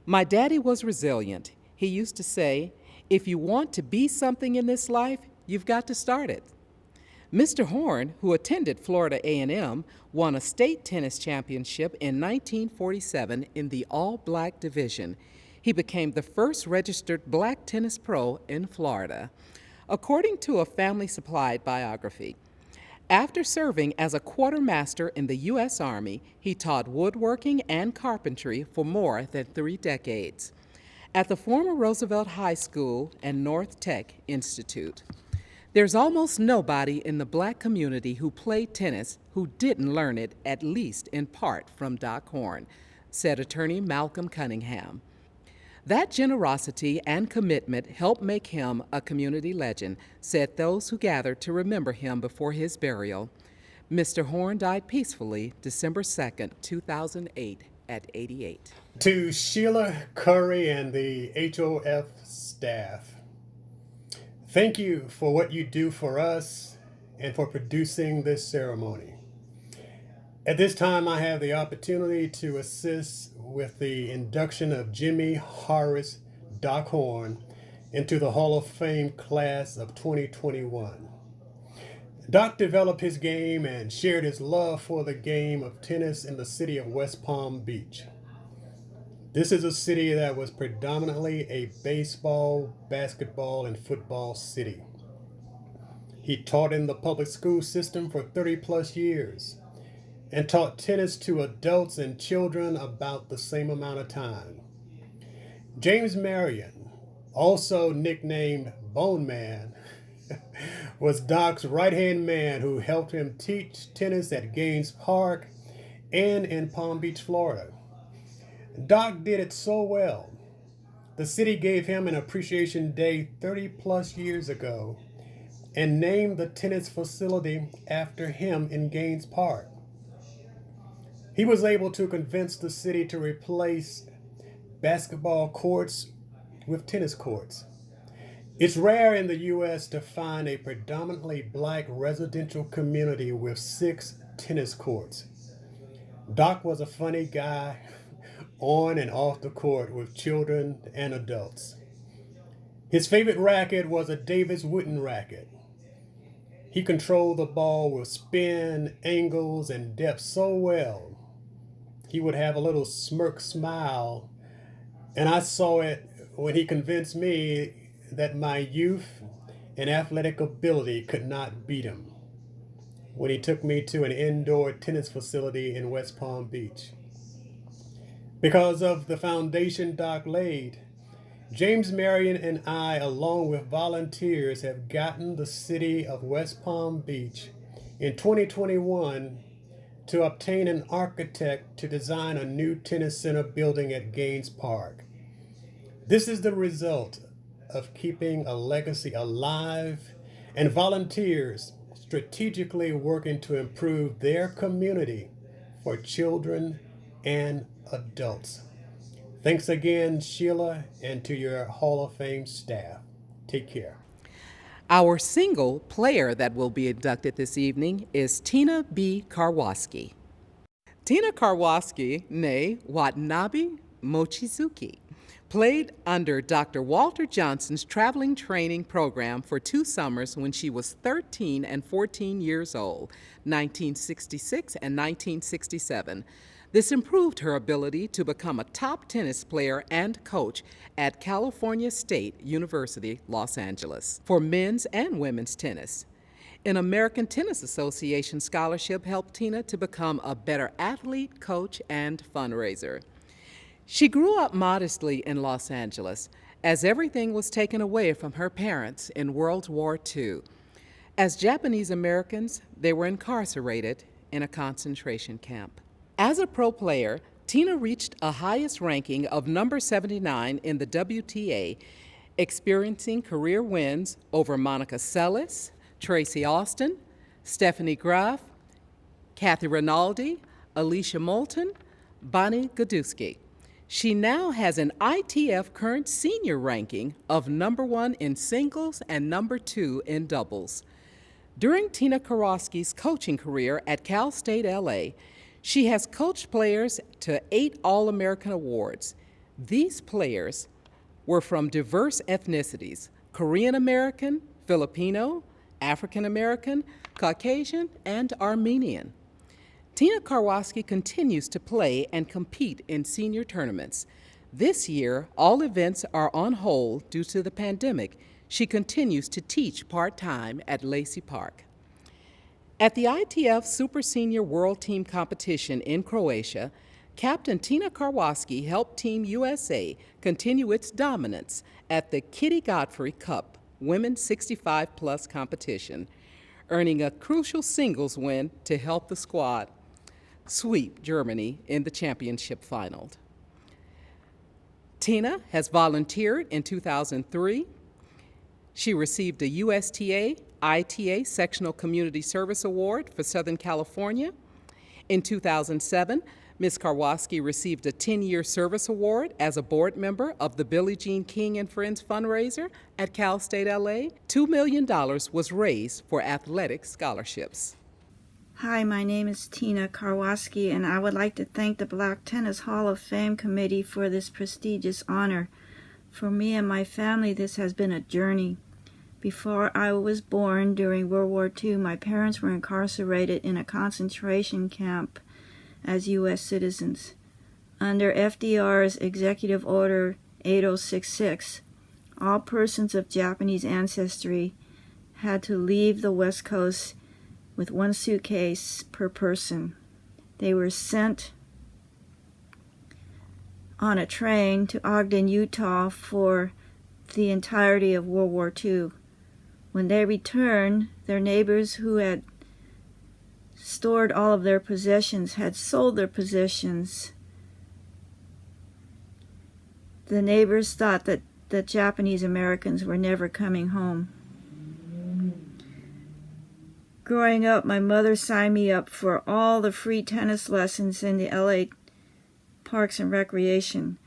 My daddy was resilient. He used to say, if you want to be something in this life, you've got to start it. Mr. Horn, who attended Florida A&M, won a state tennis championship in 1947 in the all-black division. He became the first registered black tennis pro in Florida, according to a family-supplied biography. After serving as a quartermaster in the U.S. Army, he taught woodworking and carpentry for more than 3 decades at the former Roosevelt High School and North Tech Institute. There's almost nobody in the black community who played tennis who didn't learn it, at least in part, from Doc Horn, said attorney Malcolm Cunningham. That generosity and commitment helped make him a community legend, said those who gathered to remember him before his burial. Mr. Horn died peacefully December 2nd, 2008, at 88. To Sheila Curry and the HOF staff, thank you for what you do for us and for producing this ceremony. At this time, I have the opportunity to assist with the induction of Jimmy Horace Doc Horn into the Hall of Fame class of 2021. Doc developed his game and shared his love for the game of tennis in the city of West Palm Beach. This is a city that was predominantly a baseball, basketball, and football city. He taught in the public school system for 30 plus years and taught tennis to adults and children about the same amount of time. James Marion, also nicknamed Bone Man, was Doc's right-hand man who helped him teach tennis at Gaines Park and in Palm Beach, Florida. Doc did it so well. The city gave him an appreciation day 30 plus years ago and named the tennis facility after him in Gaines Park. He was able to convince the city to replace basketball courts with tennis courts. It's rare in the U.S. to find a predominantly black residential community with 6 tennis courts. Doc was a funny guy on and off the court with children and adults. His favorite racket was a Davis wooden racket. He controlled the ball with spin, angles, and depth so well. He would have a little smirk smile, and I saw it when he convinced me that my youth and athletic ability could not beat him, when he took me to an indoor tennis facility in West Palm Beach. Because of the foundation Doc laid, James Marion and I, along with volunteers, have gotten the city of West Palm Beach in 2021 to obtain an architect to design a new tennis center building at Gaines Park. This is the result of keeping a legacy alive and volunteers strategically working to improve their community for children and adults. Thanks again, Sheila, and to your Hall of Fame staff. Take care. Our single player that will be inducted this evening is Tina B. Karwaski. Tina Karwaski, née Watanabe Mochizuki, played under Dr. Walter Johnson's traveling training program for 2 summers when she was 13 and 14 years old, 1966 and 1967. This improved her ability to become a top tennis player and coach at California State University, Los Angeles, for men's and women's tennis. An American Tennis Association scholarship helped Tina to become a better athlete, coach, and fundraiser. She grew up modestly in Los Angeles, as everything was taken away from her parents in World War II. As Japanese Americans, they were incarcerated in a concentration camp. As a pro player, Tina reached a highest ranking of number 79 in the WTA, experiencing career wins over Monica Seles, Tracy Austin, Stephanie Graf, Kathy Rinaldi, Alicia Moulton, Bonnie Godusky. She now has an ITF current senior ranking of number 1 in singles and number 2 in doubles. During Tina Karwaski's coaching career at Cal State LA, she has coached players to 8 All-American awards. These players were from diverse ethnicities: Korean American, Filipino, African American, Caucasian, and Armenian. Tina Karwaski continues to play and compete in senior tournaments. This year, all events are on hold due to the pandemic. She continues to teach part-time at Lacey Park. At the ITF Super Senior World Team Competition in Croatia, Captain Tina Karwaski helped Team USA continue its dominance at the Kitty Godfrey Cup Women's 65-plus competition, earning a crucial singles win to help the squad sweep Germany in the championship final. Tina has volunteered in 2003. She received a USTA ITA Sectional Community Service Award for Southern California. In 2007, Ms. Karwaski received a 10-year service award as a board member of the Billie Jean King and Friends fundraiser at Cal State LA. $2 million was raised for athletic scholarships. Hi, my name is Tina Karwaski, and I would like to thank the Black Tennis Hall of Fame Committee for this prestigious honor. For me and my family, this has been a journey. Before I was born, during World War II, my parents were incarcerated in a concentration camp as U.S. citizens. Under FDR's Executive Order 8066, all persons of Japanese ancestry had to leave the West Coast with 1 suitcase per person. They were sent on a train to Ogden, Utah for the entirety of World War II. When they returned, their neighbors who had stored all of their possessions had sold their possessions. The neighbors thought that the Japanese Americans were never coming home. Growing up, my mother signed me up for all the free tennis lessons in the LA Parks and Recreation.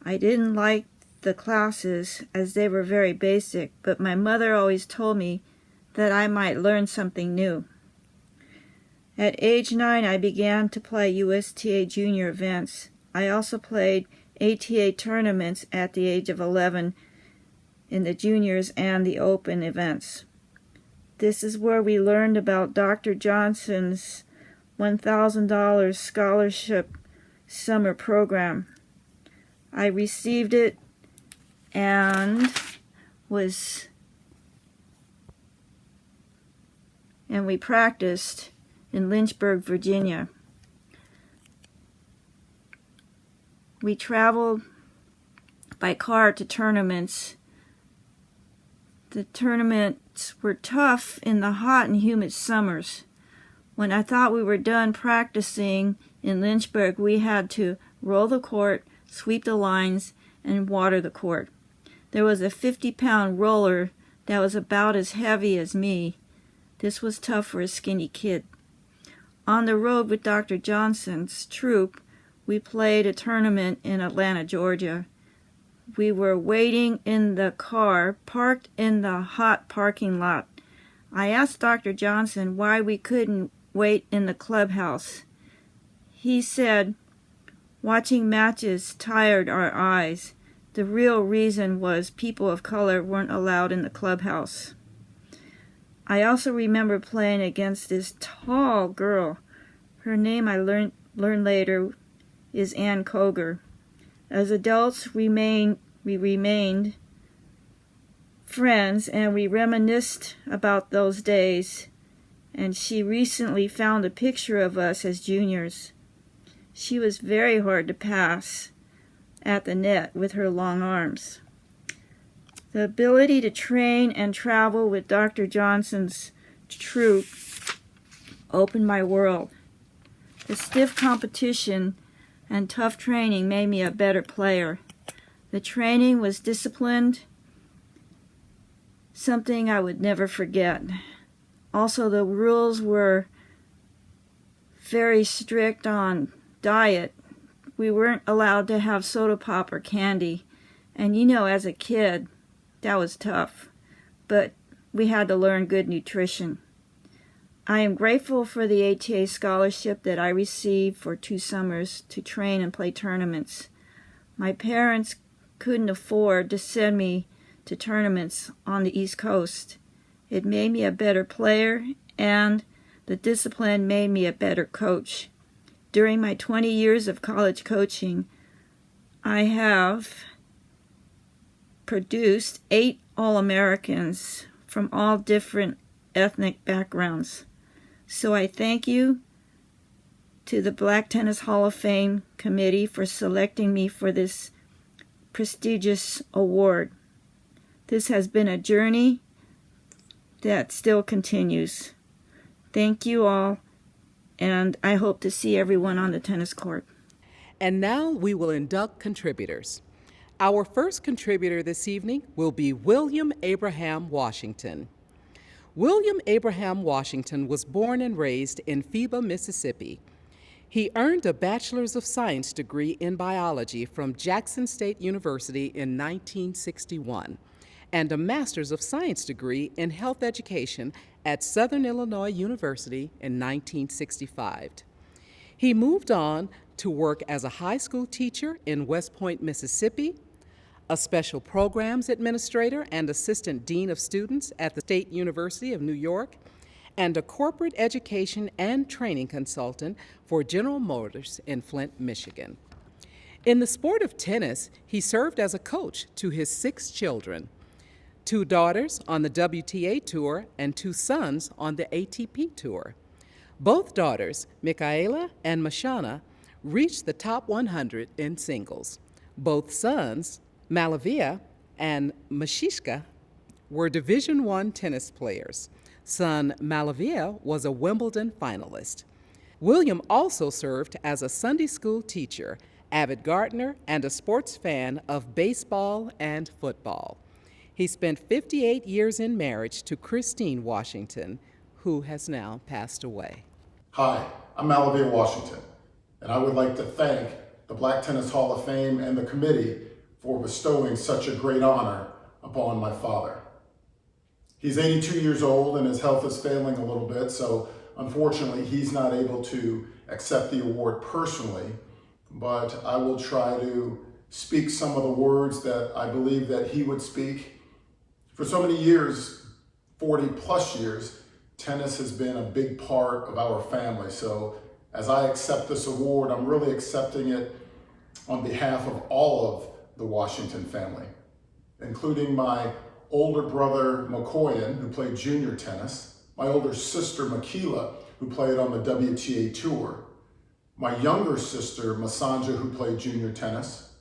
I didn't like the classes as they were very basic, but my mother always told me that I might learn something new. At age 9, I began to play USTA junior events. I also played ATA tournaments at the age of 11 in the juniors and the open events. This is where we learned about Dr. Johnson's $1,000 scholarship summer program. I received it and we practiced in Lynchburg, Virginia. We traveled by car to tournaments. The tournaments were tough in the hot and humid summers. When I thought we were done practicing in Lynchburg, we had to roll the court, sweep the lines, and water the court. There was a 50-pound roller that was about as heavy as me. This was tough for a skinny kid. On the road with Dr. Johnson's troop, we played a tournament in Atlanta, Georgia. We were waiting in the car, parked in the hot parking lot. I asked Dr. Johnson why we couldn't wait in the clubhouse. He said, watching matches tired our eyes. The real reason was people of color weren't allowed in the clubhouse. I also remember playing against this tall girl. Her name I learned later is Ann Koger. As adults, we remained friends, and we reminisced about those days, and she recently found a picture of us as juniors. She was very hard to pass at the net with her long arms. The ability to train and travel with Dr. Johnson's troop opened my world. The stiff competition and tough training made me a better player. The training was disciplined, something I would never forget. Also, the rules were very strict on diet. We weren't allowed to have soda pop or candy. And as a kid, that was tough. But we had to learn good nutrition. I am grateful for the ATA scholarship that I received for 2 summers to train and play tournaments. My parents couldn't afford to send me to tournaments on the East Coast. It made me a better player, and the discipline made me a better coach. During my 20 years of college coaching, I have produced 8 All-Americans from all different ethnic backgrounds. So I thank you to the Black Tennis Hall of Fame committee for selecting me for this prestigious award. This has been a journey that still continues. Thank you all, and I hope to see everyone on the tennis court. And now we will induct contributors. Our first contributor this evening will be William Abraham Washington. William Abraham Washington was born and raised in Phoeba, Mississippi. He earned a Bachelor's of Science degree in biology from Jackson State University in 1961 and a Master's of Science degree in health education at Southern Illinois University in 1965. He moved on to work as a high school teacher in West Point, Mississippi, a special programs administrator and assistant dean of students at the State University of New York, and a corporate education and training consultant for General Motors in Flint, Michigan. In the sport of tennis, he served as a coach to his 6 children, 2 daughters on the WTA Tour and 2 sons on the ATP Tour. Both daughters, Michaela and Mashana, reached the top 100 in singles. Both sons, Malavia and Mashishka, were Division I tennis players. Son Malavia was a Wimbledon finalist. William also served as a Sunday school teacher, avid gardener, and a sports fan of baseball and football. He spent 58 years in marriage to Christine Washington, who has now passed away. Hi, I'm Malavia Washington, and I would like to thank the Black Tennis Hall of Fame and the committee for bestowing such a great honor upon my father. He's 82 years old and his health is failing a little bit, so unfortunately he's not able to accept the award personally, but I will try to speak some of the words that I believe that he would speak. For so many years, 40 plus years, tennis has been a big part of our family. So as I accept this award, I'm really accepting it on behalf of all of the Washington family, including my older brother, McCoyan, who played junior tennis, my older sister, Makila, who played on the WTA Tour, my younger sister, Masanja, who played junior tennis,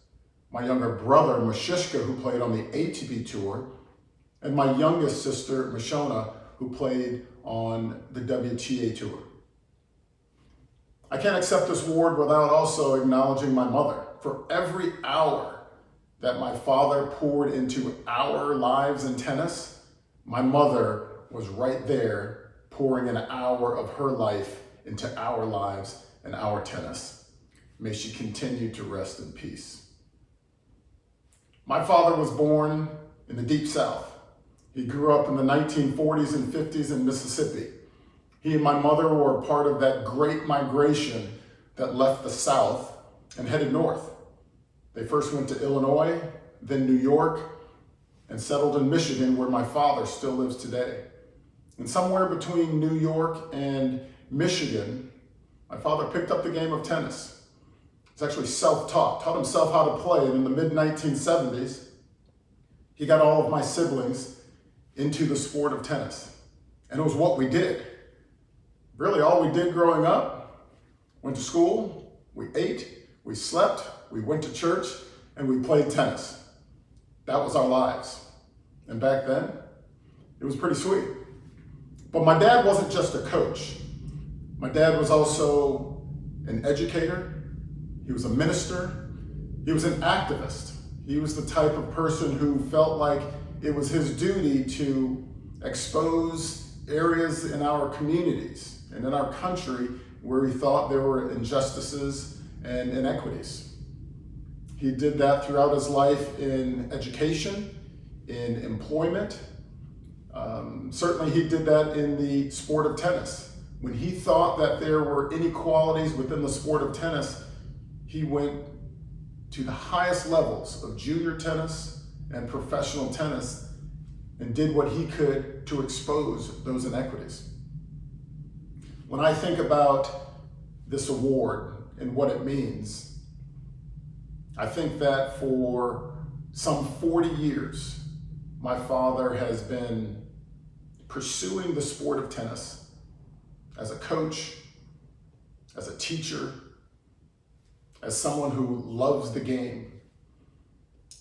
my younger brother, Mashishka, who played on the ATP Tour, and my youngest sister, Mashona, who played on the WTA Tour. I can't accept this award without also acknowledging my mother. For every hour that my father poured into our lives in tennis, my mother was right there pouring an hour of her life into our lives and our tennis. May she continue to rest in peace. My father was born in the Deep South. He grew up in the 1940s and 50s in Mississippi. He and my mother were part of that great migration that left the South and headed north. They first went to Illinois, then New York, and settled in Michigan, where my father still lives today. And somewhere between New York and Michigan, my father picked up the game of tennis. He's actually self-taught, taught himself how to play, and in the mid-1970s, he got all of my siblings into the sport of tennis. And it was what we did. Really, all we did growing up, went to school, we ate, we slept, we went to church, and we played tennis. That was our lives. And back then, it was pretty sweet. But my dad wasn't just a coach. My dad was also an educator. He was a minister. He was an activist. He was the type of person who felt like it was his duty to expose areas in our communities and in our country where he thought there were injustices and inequities. He did that throughout his life in education, in employment. Certainly he did that in the sport of tennis. When he thought that there were inequalities within the sport of tennis, he went to the highest levels of junior tennis and professional tennis and did what he could to expose those inequities. When I think about this award and what it means, I think that for some 40 years, my father has been pursuing the sport of tennis as a coach, as a teacher, as someone who loves the game.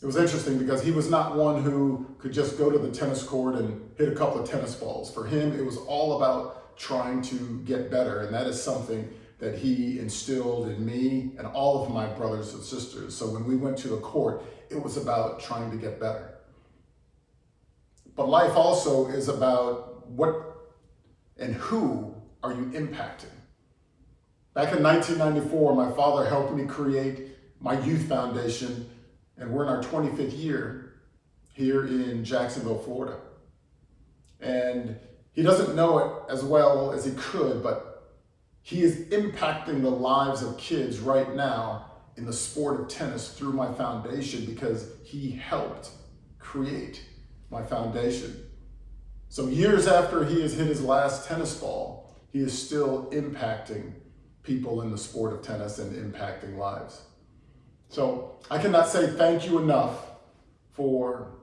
It was interesting because he was not one who could just go to the tennis court and hit a couple of tennis balls. For him, it was all about trying to get better, and that is something that he instilled in me and all of my brothers and sisters. So when we went to the court, it was about trying to get better. But life also is about what and who are you impacting. Back in 1994, my father helped me create my youth foundation, and we're in our 25th year here in Jacksonville, Florida. And he doesn't know it as well as he could, but he is impacting the lives of kids right now in the sport of tennis through my foundation because he helped create my foundation. So years after he has hit his last tennis ball, he is still impacting people in the sport of tennis and impacting lives. So I cannot say thank you enough for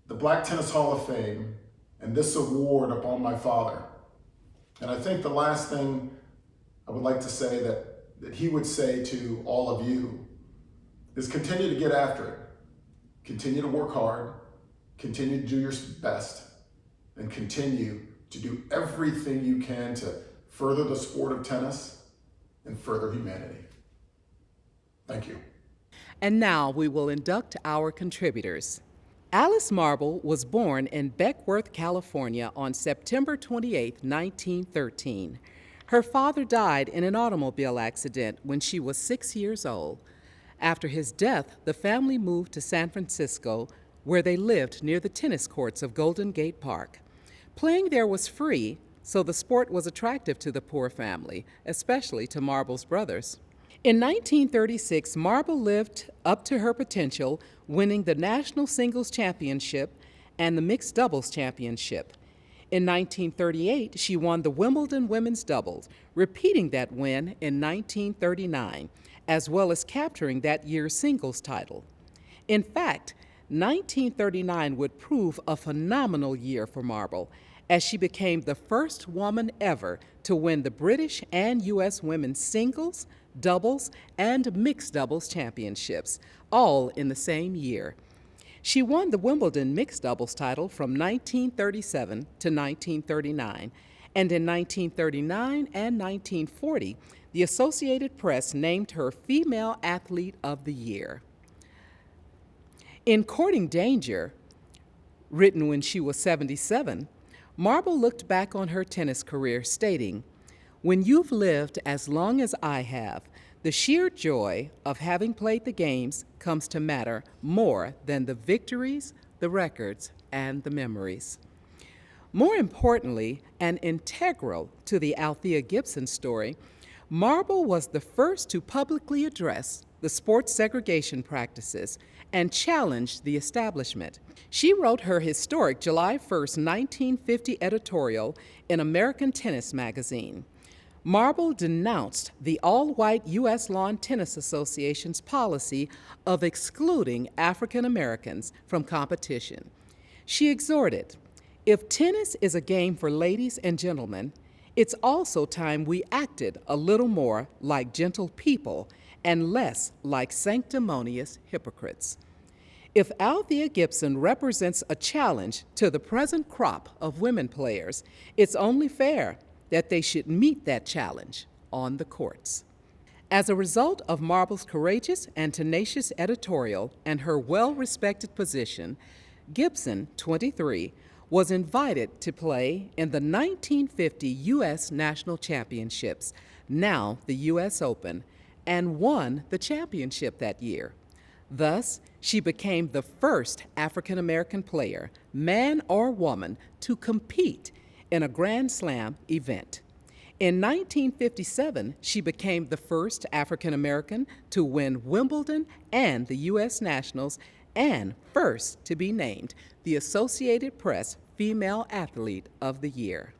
the Black Tennis Hall of Fame and this award upon my father. And I think the last thing I would like to say that he would say to all of you is continue to get after it. Continue to work hard, continue to do your best, and continue to do everything you can to further the sport of tennis and further humanity. Thank you. And now we will induct our contributors. Alice Marble was born in Beckworth, California on September 28, 1913. Her father died in an automobile accident when she was 6 years old. After his death, the family moved to San Francisco, where they lived near the tennis courts of Golden Gate Park. Playing there was free, so the sport was attractive to the poor family, especially to Marble's brothers. In 1936, Marble lived up to her potential, winning the National Singles Championship and the Mixed Doubles Championship. In 1938, she won the Wimbledon Women's Doubles, repeating that win in 1939, as well as capturing that year's singles title. In fact, 1939 would prove a phenomenal year for Marble, as she became the first woman ever to win the British and U.S. women's singles, doubles, and mixed doubles championships, all in the same year. She won the Wimbledon mixed doubles title from 1937 to 1939, and in 1939 and 1940, the Associated Press named her Female Athlete of the Year. In Courting Danger, written when she was 77, Marble looked back on her tennis career stating, "When you've lived as long as I have, the sheer joy of having played the games comes to matter more than the victories, the records, and the memories." More importantly, and integral to the Althea Gibson story, Marble was the first to publicly address the sports segregation practices and challenge the establishment. She wrote her historic July 1, 1950 editorial in American Tennis magazine. Marble denounced the all-white U.S. Lawn Tennis Association's policy of excluding African Americans from competition. She exhorted, "If tennis is a game for ladies and gentlemen, it's also time we acted a little more like gentle people and less like sanctimonious hypocrites." If Althea Gibson represents a challenge to the present crop of women players, it's only fair that they should meet that challenge on the courts. As a result of Marble's courageous and tenacious editorial and her well-respected position, Gibson, 23, was invited to play in the 1950 U.S. National Championships, now the U.S. Open, and won the championship that year. Thus, she became the first African American player, man or woman, to compete in a Grand Slam event. In 1957, she became the first African American to win Wimbledon and the U.S. Nationals, and first to be named the Associated Press Female Athlete of the Year.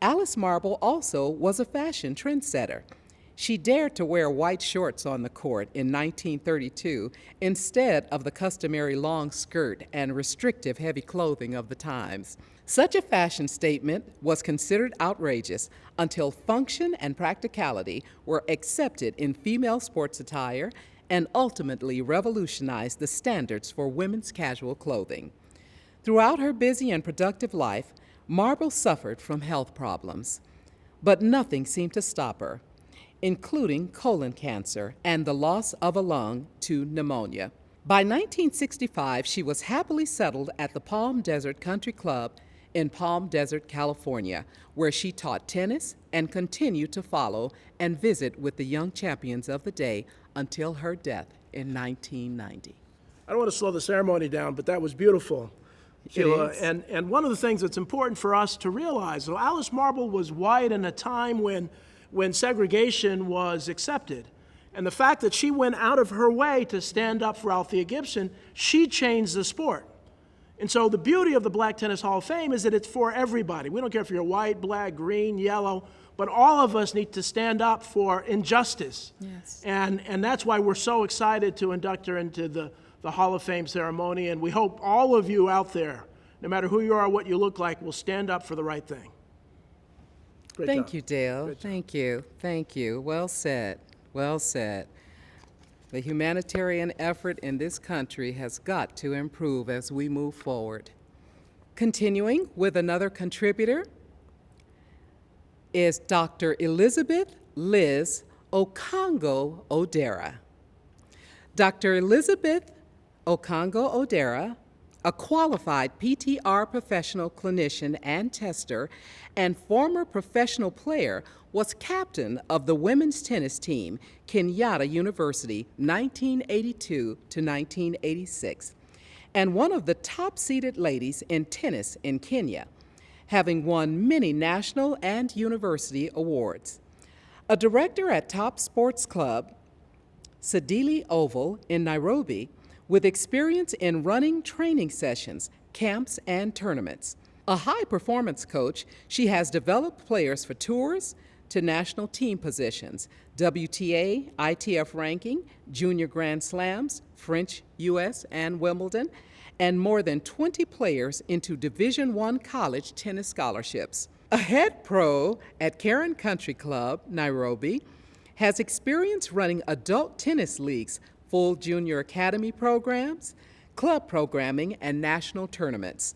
Alice Marble also was a fashion trendsetter. She dared to wear white shorts on the court in 1932 instead of the customary long skirt and restrictive heavy clothing of the times. Such a fashion statement was considered outrageous until function and practicality were accepted in female sports attire and ultimately revolutionized the standards for women's casual clothing. Throughout her busy and productive life, Marble suffered from health problems, but nothing seemed to stop her, including colon cancer and the loss of a lung to pneumonia. By 1965, she was happily settled at the Palm Desert Country Club in Palm Desert, California, where she taught tennis and continued to follow and visit with the young champions of the day until her death in 1990. I don't want to slow the ceremony down, but that was beautiful. Sheila. And one of the things that's important for us to realize, so Alice Marble was white in a time when segregation was accepted. And the fact that she went out of her way to stand up for Althea Gibson, she changed the sport. And so the beauty of the Black Tennis Hall of Fame is that it's for everybody. We don't care if you're white, black, green, yellow, but all of us need to stand up for injustice. Yes. And that's why we're so excited to induct her into the Hall of Fame ceremony. And we hope all of you out there, no matter who you are, what you look like, will stand up for the right thing. Great Thank job. you, Dale. Thank you. Thank you. Well said. Well said. The humanitarian effort in this country has got to improve as we move forward. Continuing with another contributor is Dr. Elizabeth Liz Okongo-Odera. Dr. Elizabeth Okongo-Odera, a qualified PTR professional clinician and tester, and former professional player, was captain of the women's tennis team, Kenyatta University, 1982 to 1986, and one of the top-seeded ladies in tennis in Kenya, having won many national and university awards. A director at Top Sports Club, Sadili Oval in Nairobi, with experience in running training sessions, camps, and tournaments. A high-performance coach, she has developed players for tours to national team positions, WTA, ITF ranking, junior Grand Slams, French, US, and Wimbledon, and more than 20 players into Division I college tennis scholarships. A head pro at Karen Country Club, Nairobi, has experience running adult tennis leagues, full junior academy programs, club programming, and national tournaments.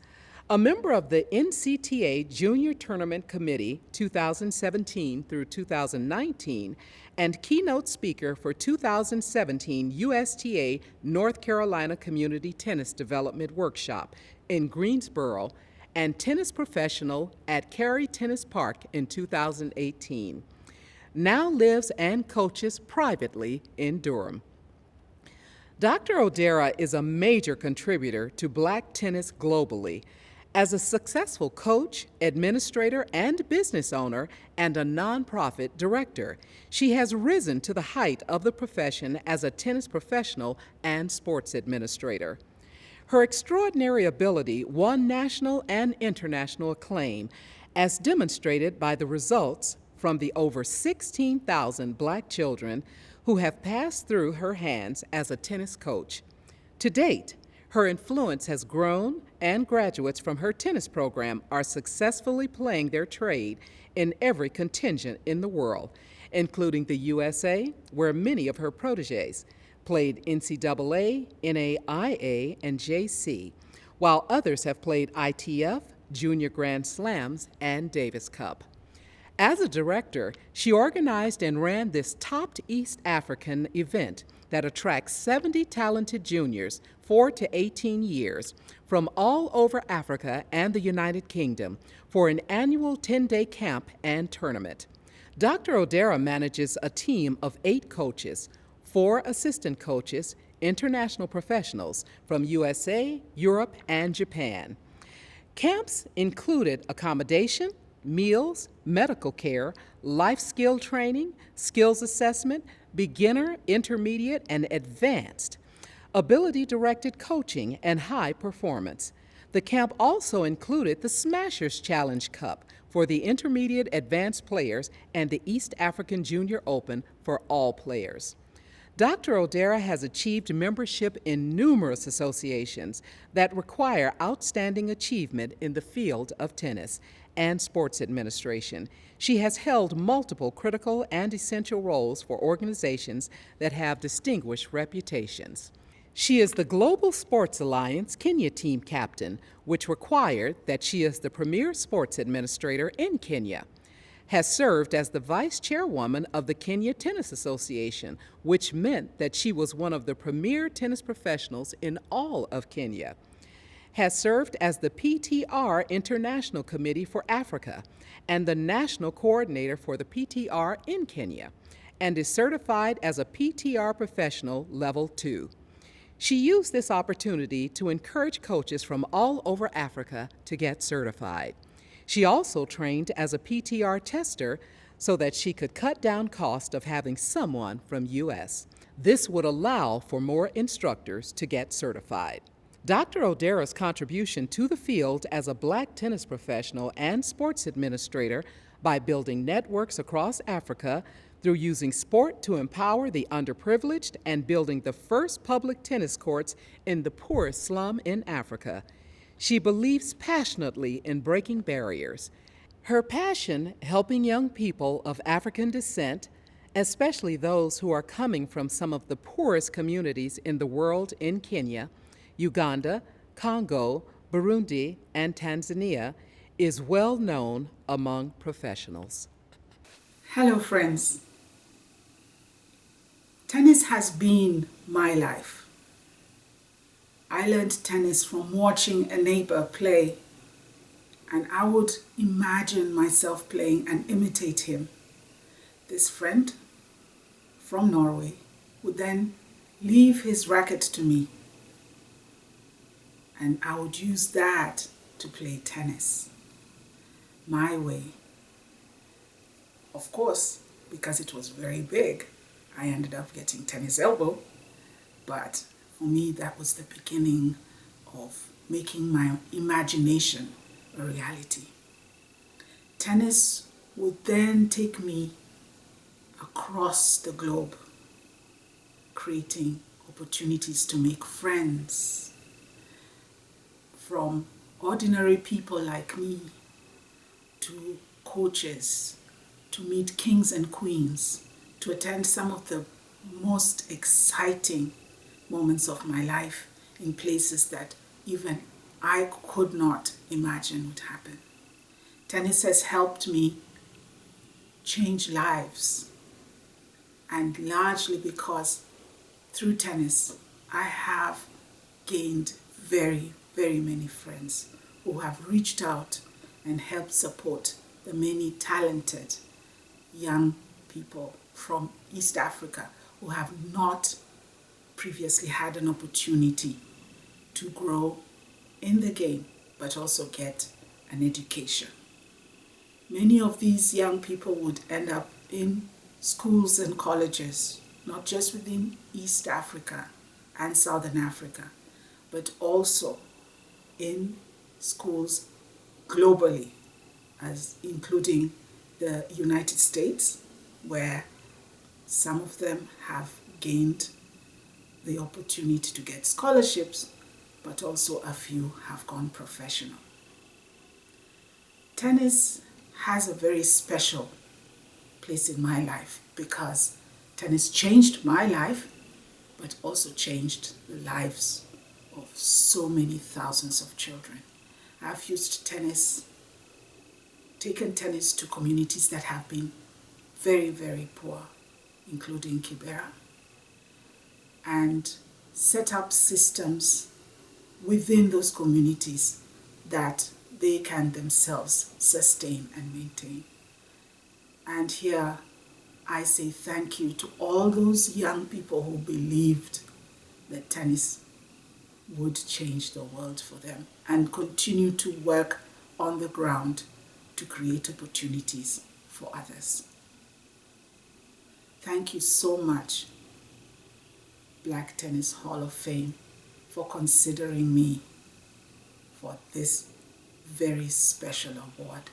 A member of the NCTA Junior Tournament Committee 2017 through 2019 and keynote speaker for 2017 USTA North Carolina Community Tennis Development Workshop in Greensboro and tennis professional at Cary Tennis Park in 2018. Now lives and coaches privately in Durham. Dr. Odera is a major contributor to Black tennis globally. As a successful coach, administrator, and business owner, and a nonprofit director, she has risen to the height of the profession as a tennis professional and sports administrator. Her extraordinary ability won national and international acclaim, as demonstrated by the results from the over 16,000 Black children who have passed through her hands as a tennis coach. To date, her influence has grown, and graduates from her tennis program are successfully playing their trade in every contingent in the world, including the USA, where many of her protégés played NCAA, NAIA, and JC, while others have played ITF, Junior Grand Slams, and Davis Cup. As a director, she organized and ran this topped East African event that attracts 70 talented juniors, 4 to 18 years, from all over Africa and the United Kingdom for an annual 10-day camp and tournament. Dr. Odera manages a team of 8 coaches, 4 assistant coaches, international professionals from USA, Europe, and Japan. Camps included accommodation, meals, medical care, life skill training, skills assessment, beginner, intermediate, and advanced, ability-directed coaching, and high performance. The camp also included the Smashers Challenge Cup for the intermediate advanced players and the East African Junior Open for all players. Dr. Odera has achieved membership in numerous associations that require outstanding achievement in the field of tennis and sports administration. She has held multiple critical and essential roles for organizations that have distinguished reputations. She is the Global Sports Alliance Kenya team captain, which required that she is the premier sports administrator in Kenya. Has served as the vice chairwoman of the Kenya Tennis Association, which meant that she was one of the premier tennis professionals in all of Kenya. Has served as the PTR International Committee for Africa and the national coordinator for the PTR in Kenya, and is certified as a PTR professional level 2. She used this opportunity to encourage coaches from all over Africa to get certified. She also trained as a PTR tester so that she could cut down cost of having someone from US. This would allow for more instructors to get certified. Dr. Odera's contribution to the field as a Black tennis professional and sports administrator by building networks across Africa through using sport to empower the underprivileged and building the first public tennis courts in the poorest slum in Africa. She believes passionately in breaking barriers. Her passion helping young people of African descent, especially those who are coming from some of the poorest communities in the world in Kenya, Uganda, Congo, Burundi, and Tanzania, is well known among professionals. Hello, friends. Tennis has been my life. I learned tennis from watching a neighbor play, and I would imagine myself playing and imitate him. This friend from Norway would then leave his racket to me, and I would use that to play tennis my way. Of course, because it was very big, I ended up getting tennis elbow, but for me that was the beginning of making my imagination a reality. Tennis would then take me across the globe, creating opportunities to make friends, from ordinary people like me to coaches, to meet kings and queens, to attend some of the most exciting moments of my life in places that even I could not imagine would happen. Tennis has helped me change lives, and largely because through tennis I have gained very, very many friends who have reached out and helped support the many talented young people from East Africa who have not previously had an opportunity to grow in the game, but also get an education. Many of these young people would end up in schools and colleges, not just within East Africa and Southern Africa, but also in schools globally, as including the United States, where some of them have gained the opportunity to get scholarships, but also a few have gone professional. Tennis has a very special place in my life because tennis changed my life, but also changed the lives of so many thousands of children. I've used tennis, taken tennis to communities that have been very, very poor, including Kibera, and set up systems within those communities that they can themselves sustain and maintain. And here I say thank you to all those young people who believed that tennis would change the world for them and continue to work on the ground to create opportunities for others. Thank you so much, Black Tennis Hall of Fame, for considering me for this very special award.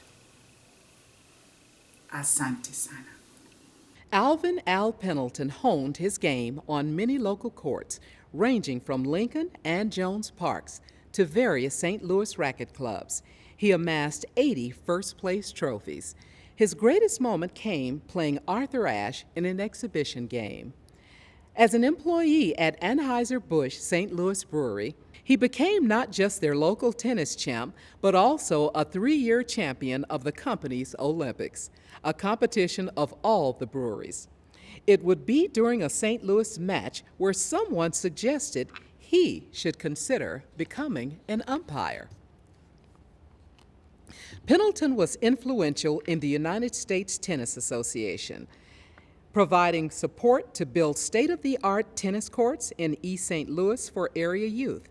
Asante sana. Alvin Al Pendleton honed his game on many local courts, ranging from Lincoln and Jones Parks to various St. Louis racket clubs. He amassed 80 first-place trophies. His greatest moment came playing Arthur Ashe in an exhibition game. As an employee at Anheuser-Busch St. Louis Brewery, he became not just their local tennis champ, but also a 3-year champion of the company's Olympics, a competition of all the breweries. It would be during a St. Louis match where someone suggested he should consider becoming an umpire. Pendleton was influential in the United States Tennis Association, providing support to build state-of-the-art tennis courts in East St. Louis for area youth.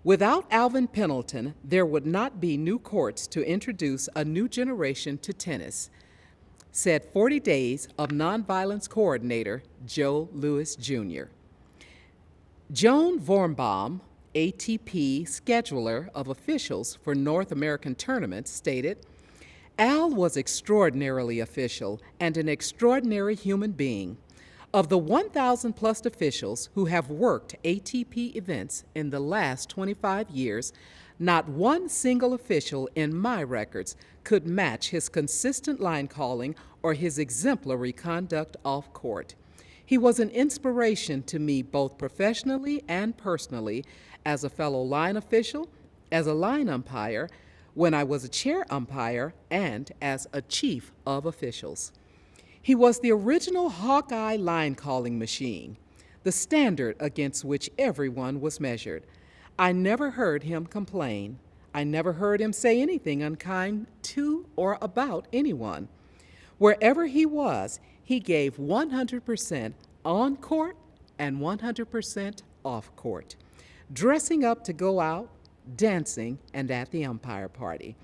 Without Alvin Pendleton, there would not be new courts to introduce a new generation to tennis, said 40 Days of Nonviolence coordinator Joe Lewis Jr. Joan Vormbaum, ATP scheduler of officials for North American tournaments, stated, "Al was extraordinarily official and an extraordinary human being. Of the 1,000 plus officials who have worked ATP events in the last 25 years, not one single official in my records could match his consistent line calling or his exemplary conduct off court. He was an inspiration to me both professionally and personally, as a fellow line official, as a line umpire, when I was a chair umpire, and as a chief of officials. He was the original Hawkeye line calling machine, the standard against which everyone was measured. I never heard him complain. I never heard him say anything unkind to or about anyone. Wherever he was, he gave 100% on court and 100% off court, dressing up to go out, dancing, and at the umpire party.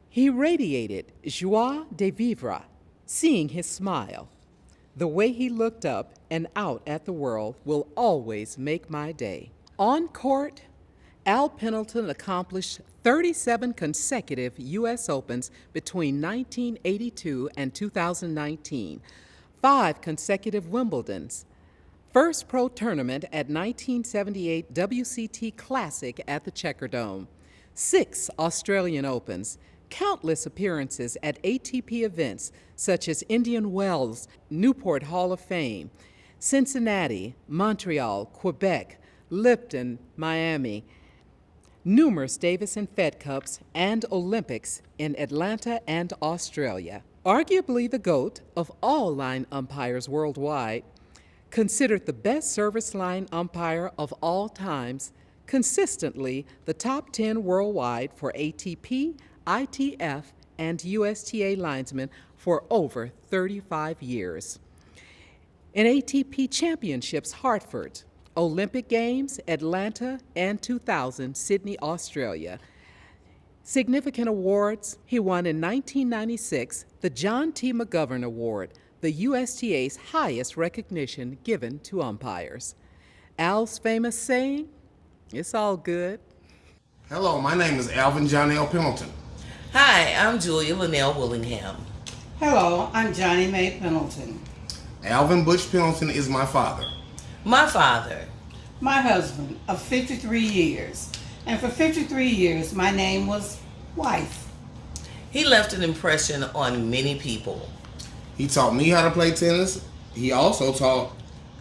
He radiated joie de vivre, seeing his smile. The way he looked up and out at the world will always make my day. On court, Al Pendleton accomplished 37 consecutive U.S. Opens between 1982 and 2019, 5 consecutive Wimbledons, first pro tournament at 1978 WCT Classic at the Checkerdome, 6 Australian Opens, countless appearances at ATP events such as Indian Wells, Newport Hall of Fame, Cincinnati, Montreal, Quebec, Lipton, Miami, numerous Davis and Fed Cups and Olympics in Atlanta and Australia. Arguably the GOAT of all line umpires worldwide, considered the best service line umpire of all times, consistently the top 10 worldwide for ATP, ITF, and USTA linesmen for over 35 years. In ATP Championships, Hartford, Olympic Games, Atlanta, and 2000, Sydney, Australia. Significant awards, he won in 1996 the John T. McGovern Award, the USTA's highest recognition given to umpires. Al's famous saying, "It's all good." Hello, my name is Alvin John L. Pendleton. Hi, I'm Julia Linnell Willingham. Hello, I'm Johnny Mae Pendleton. Alvin Butch Pendleton is my father. My father. My husband of 53 years. And for 53 years, my name was Wife. He left an impression on many people. He taught me how to play tennis. He also taught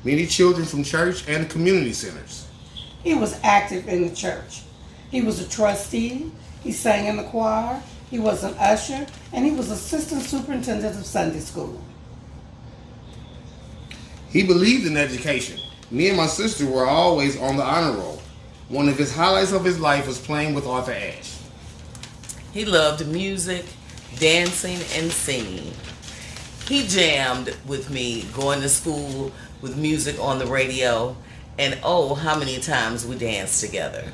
many children from church and community centers. He was active in the church. He was a trustee. He sang in the choir. He was an usher. And he was assistant superintendent of Sunday school. He believed in education. Me and my sister were always on the honor roll. One of his highlights of his life was playing with Arthur Ashe. He loved music, dancing, and singing. He jammed with me going to school with music on the radio, and oh, how many times we danced together.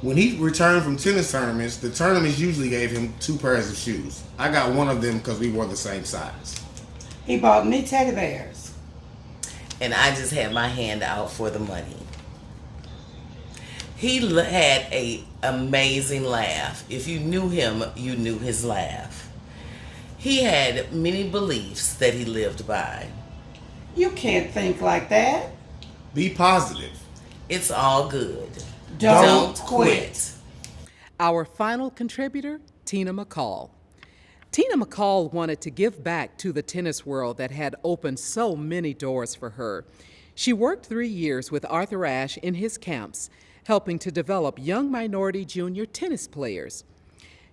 When he returned from tennis tournaments, the tournaments usually gave him 2 pairs of shoes. I got one of them because we wore the same size. He bought me teddy bears. And I just had my hand out for the money. He had an amazing laugh. If you knew him, you knew his laugh. He had many beliefs that he lived by. You can't think like that. Be positive. It's all good. Don't quit. Our final contributor, Tina McCall. Tina McCall wanted to give back to the tennis world that had opened so many doors for her. She worked 3 years with Arthur Ashe in his camps, helping to develop young minority junior tennis players.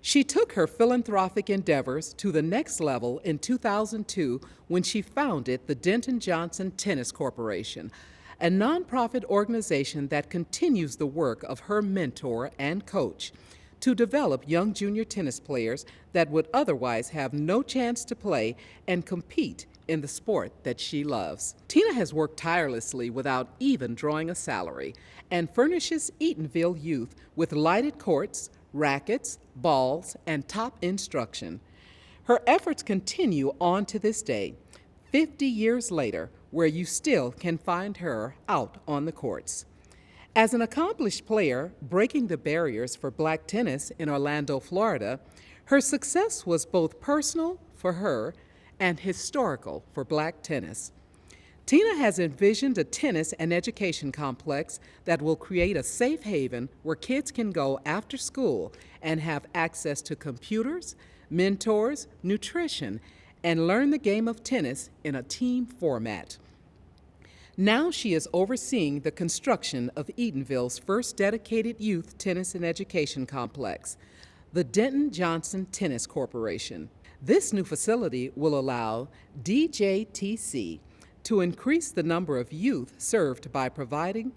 She took her philanthropic endeavors to the next level in 2002 when she founded the Denton Johnson Tennis Corporation, a nonprofit organization that continues the work of her mentor and coach to develop young junior tennis players that would otherwise have no chance to play and compete in the sport that she loves. Tina has worked tirelessly without even drawing a salary and furnishes Eatonville youth with lighted courts, rackets, balls, and top instruction. Her efforts continue on to this day, 50 years later, where you still can find her out on the courts. As an accomplished player breaking the barriers for black tennis in Orlando, Florida, her success was both personal for her and historical for black tennis. Tina has envisioned a tennis and education complex that will create a safe haven where kids can go after school and have access to computers, mentors, nutrition, and learn the game of tennis in a team format. Now she is overseeing the construction of Eatonville's first dedicated youth tennis and education complex, the Denton Johnson Tennis Corporation. This new facility will allow DJTC to increase the number of youth served by providing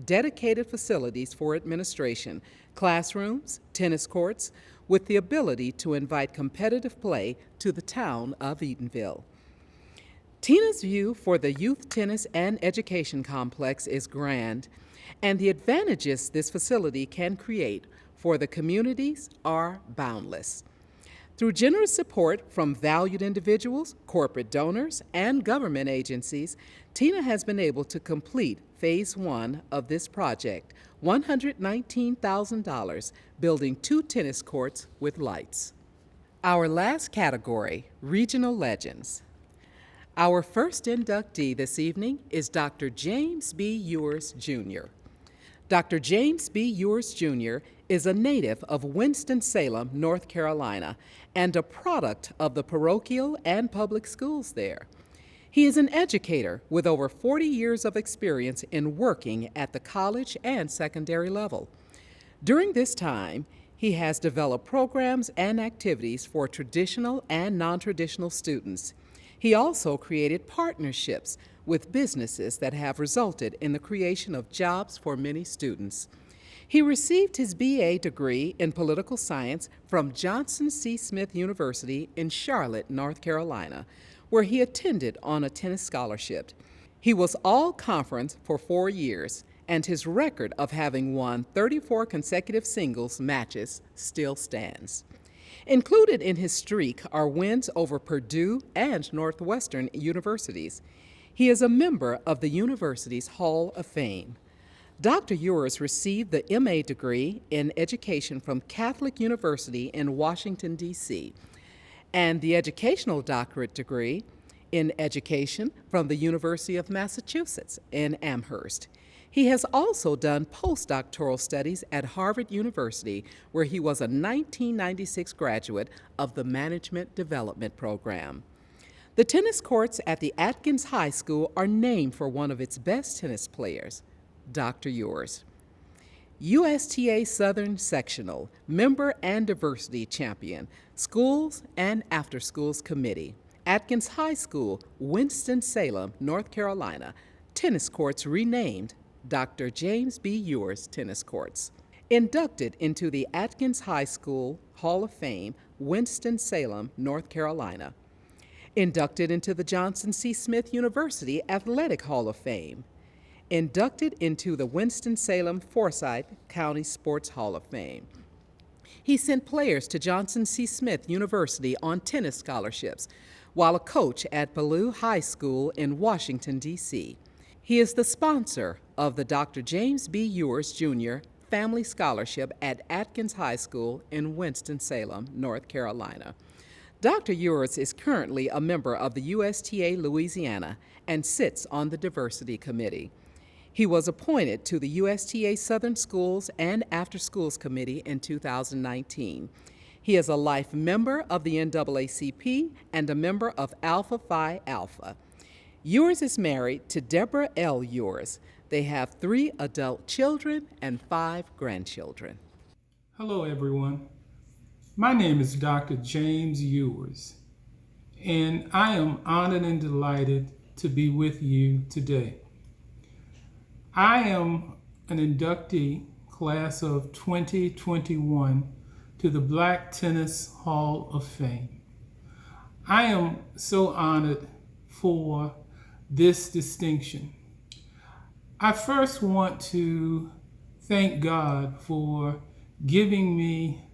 dedicated facilities for administration, classrooms, tennis courts, with the ability to invite competitive play to the town of Eatonville. Tina's view for the youth tennis and education complex is grand, and the advantages this facility can create for the communities are boundless. Through generous support from valued individuals, corporate donors, and government agencies, Tina has been able to complete Phase 1 of this project, $119,000, building 2 tennis courts with lights. Our last category, Regional Legends. Our first inductee this evening is Dr. James B. Ewers, Jr. Dr. James B. Ewers, Jr. is a native of Winston-Salem, North Carolina, and a product of the parochial and public schools there. He is an educator with over 40 years of experience in working at the college and secondary level. During this time, he has developed programs and activities for traditional and non-traditional students. He also created partnerships with businesses that have resulted in the creation of jobs for many students. He received his BA degree in political science from Johnson C. Smith University in Charlotte, North Carolina, where he attended on a tennis scholarship. He was all-conference for 4 years, and his record of having won 34 consecutive singles matches still stands. Included in his streak are wins over Purdue and Northwestern universities. He is a member of the university's Hall of Fame. Dr. Ewers received the MA degree in education from Catholic University in Washington, D.C., and the educational doctorate degree in education from the University of Massachusetts in Amherst. He has also done postdoctoral studies at Harvard University, where he was a 1996 graduate of the Management Development Program. The tennis courts at the Atkins High School are named for one of its best tennis players, Dr. Ewers. USTA Southern Sectional, Member and Diversity Champion, Schools and After Schools Committee, Atkins High School, Winston-Salem, North Carolina, tennis courts renamed Dr. James B. Ewers Tennis Courts. Inducted into the Atkins High School Hall of Fame, Winston-Salem, North Carolina. Inducted into the Johnson C. Smith University Athletic Hall of Fame. Inducted into the Winston-Salem Forsyth County Sports Hall of Fame. He sent players to Johnson C. Smith University on tennis scholarships, while a coach at Ballou High School in Washington, D.C. He is the sponsor of the Dr. James B. Ewers, Jr. Family Scholarship at Atkins High School in Winston-Salem, North Carolina. Dr. Ewers is currently a member of the USTA Louisiana and sits on the Diversity Committee. He was appointed to the USTA Southern Schools and After Schools Committee in 2019. He is a life member of the NAACP and a member of Alpha Phi Alpha. Ewers is married to Deborah L. Ewers. They have 3 adult children and 5 grandchildren. Hello, everyone. My name is Dr. James Ewers, and I am honored and delighted to be with you today. I am an inductee, class of 2021, to the Black Tennis Hall of Fame. I am so honored for this distinction. I first want to thank God for giving me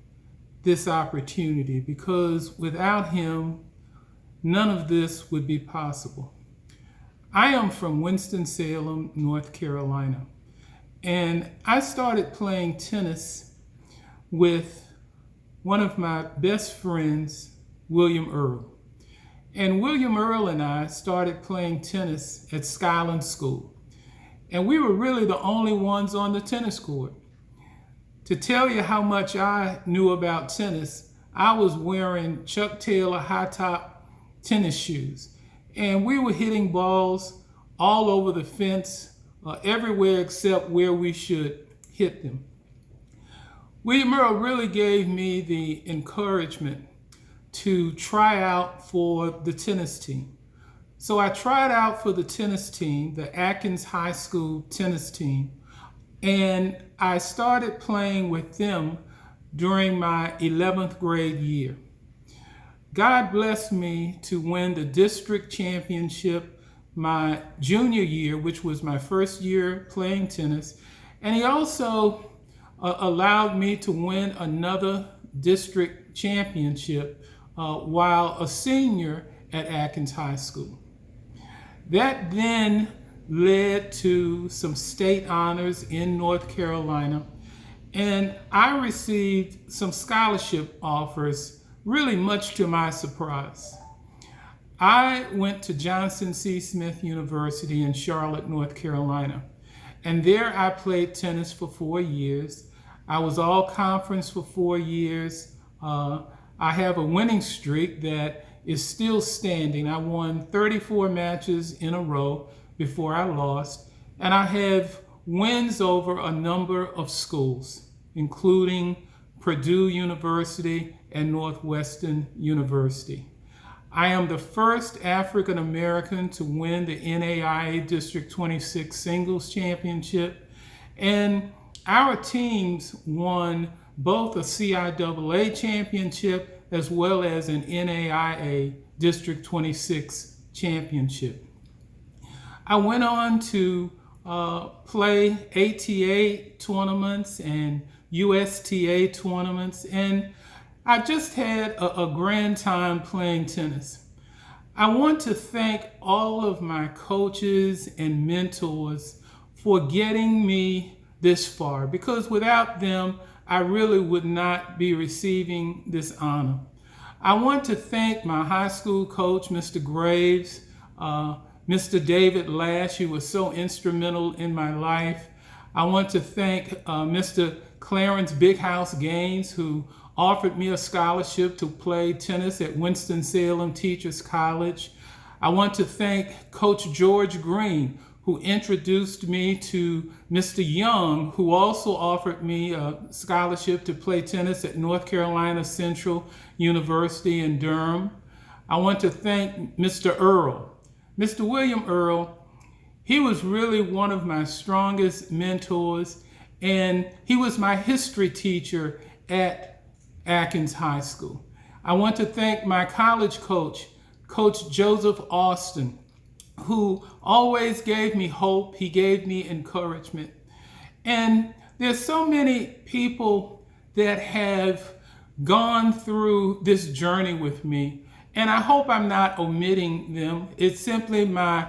this opportunity, because without Him, none of this would be possible. I am from Winston-Salem, North Carolina, and I started playing tennis with one of my best friends, William Earl. And William Earl and I started playing tennis at Skyland School. And we were really the only ones on the tennis court. To tell you how much I knew about tennis, I was wearing Chuck Taylor high-top tennis shoes. And we were hitting balls all over the fence, everywhere except where we should hit them. William Earl really gave me the encouragement to try out for the tennis team. So I tried out for the tennis team, the Atkins High School tennis team, and I started playing with them during my 11th grade year. God blessed me to win the district championship my junior year, which was my first year playing tennis. And he also allowed me to win another district championship while a senior at Atkins High School. That then led to some state honors in North Carolina, and I received some scholarship offers, really much to my surprise. I went to Johnson C. Smith University in Charlotte, North Carolina, and there I played tennis for 4 years. I was all conference for 4 years. I have a winning streak that is still standing. I won 34 matches in a row before I lost, and I have wins over a number of schools, including Purdue University and Northwestern University. I am the first African American to win the NAIA District 26 Singles Championship, and our teams won both a CIAA championship as well as an NAIA District 26 championship. I went on to play ATA tournaments and USTA tournaments, and I just had a grand time playing tennis. I want to thank all of my coaches and mentors for getting me this far, because without them, I really would not be receiving this honor. I want to thank my high school coach, Mr. Graves, Mr. David Lash, who was so instrumental in my life. I want to thank Mr. Clarence Big House Gaines, who offered me a scholarship to play tennis at Winston-Salem Teachers College. I want to thank Coach George Green, who introduced me to Mr. Young, who also offered me a scholarship to play tennis at North Carolina Central University in Durham. I want to thank Mr. Earl. Mr. William Earl, he was really one of my strongest mentors, and he was my history teacher at Atkins High School. I want to thank my college coach, Coach Joseph Austin, who always gave me hope. He gave me encouragement. And there's so many people that have gone through this journey with me, and I hope I'm not omitting them. It's simply my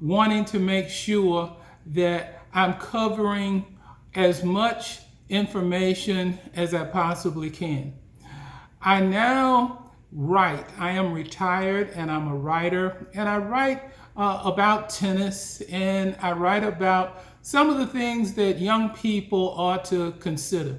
wanting to make sure that I'm covering as much information as I possibly can. I now write. I am retired and I'm a writer, and I write about tennis, and I write about some of the things that young people ought to consider.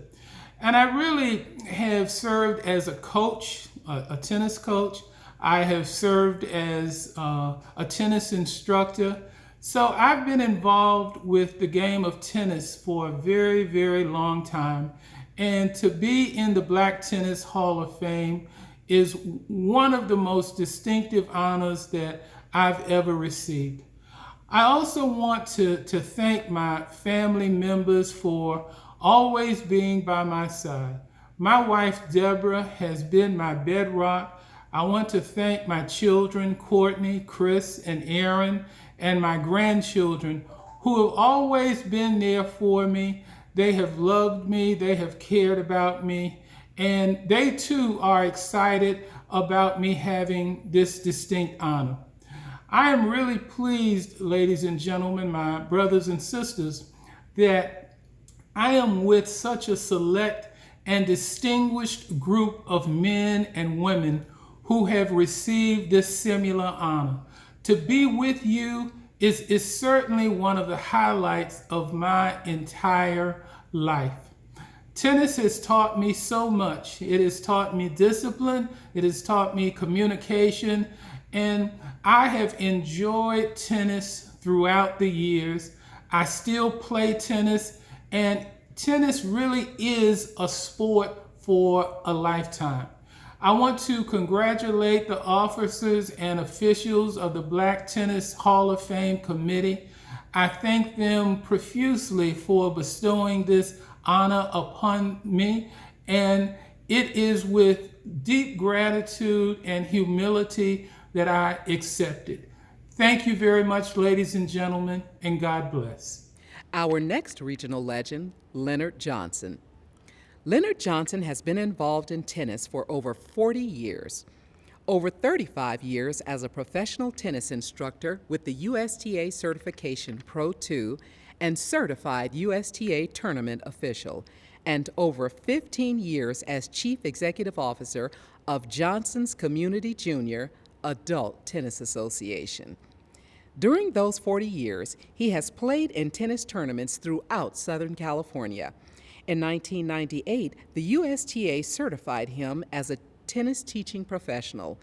And I really have served as a coach, a tennis coach. I have served as a tennis instructor. So I've been involved with the game of tennis for a very, very long time. And to be in the Black Tennis Hall of Fame is one of the most distinctive honors that I've ever received. I also want to thank my family members for always being by my side. My wife, Deborah, has been my bedrock. I want to thank my children, Courtney, Chris, and Aaron, and my grandchildren, who have always been there for me. They have loved me, they have cared about me, and they too are excited about me having this distinct honor. I am really pleased, ladies and gentlemen, my brothers and sisters, that I am with such a select and distinguished group of men and women who have received this similar honor. To be with you is certainly one of the highlights of my entire life. Tennis has taught me so much. It has taught me discipline. It has taught me communication. And I have enjoyed tennis throughout the years. I still play tennis, and tennis really is a sport for a lifetime. I want to congratulate the officers and officials of the Black Tennis Hall of Fame Committee. I thank them profusely for bestowing this honor upon me, and it is with deep gratitude and humility that I accept it. Thank you very much, ladies and gentlemen, and God bless. Our next regional legend, Leonard Johnson. Leonard Johnson has been involved in tennis for over 40 years. Over 35 years as a professional tennis instructor with the USTA Certification Pro 2 and certified USTA tournament official, and over 15 years as Chief Executive Officer of Johnson's Community Junior Adult Tennis Association. During those 40 years, he has played in tennis tournaments throughout Southern California. In 1998, the USTA certified him as a tennis teaching professional.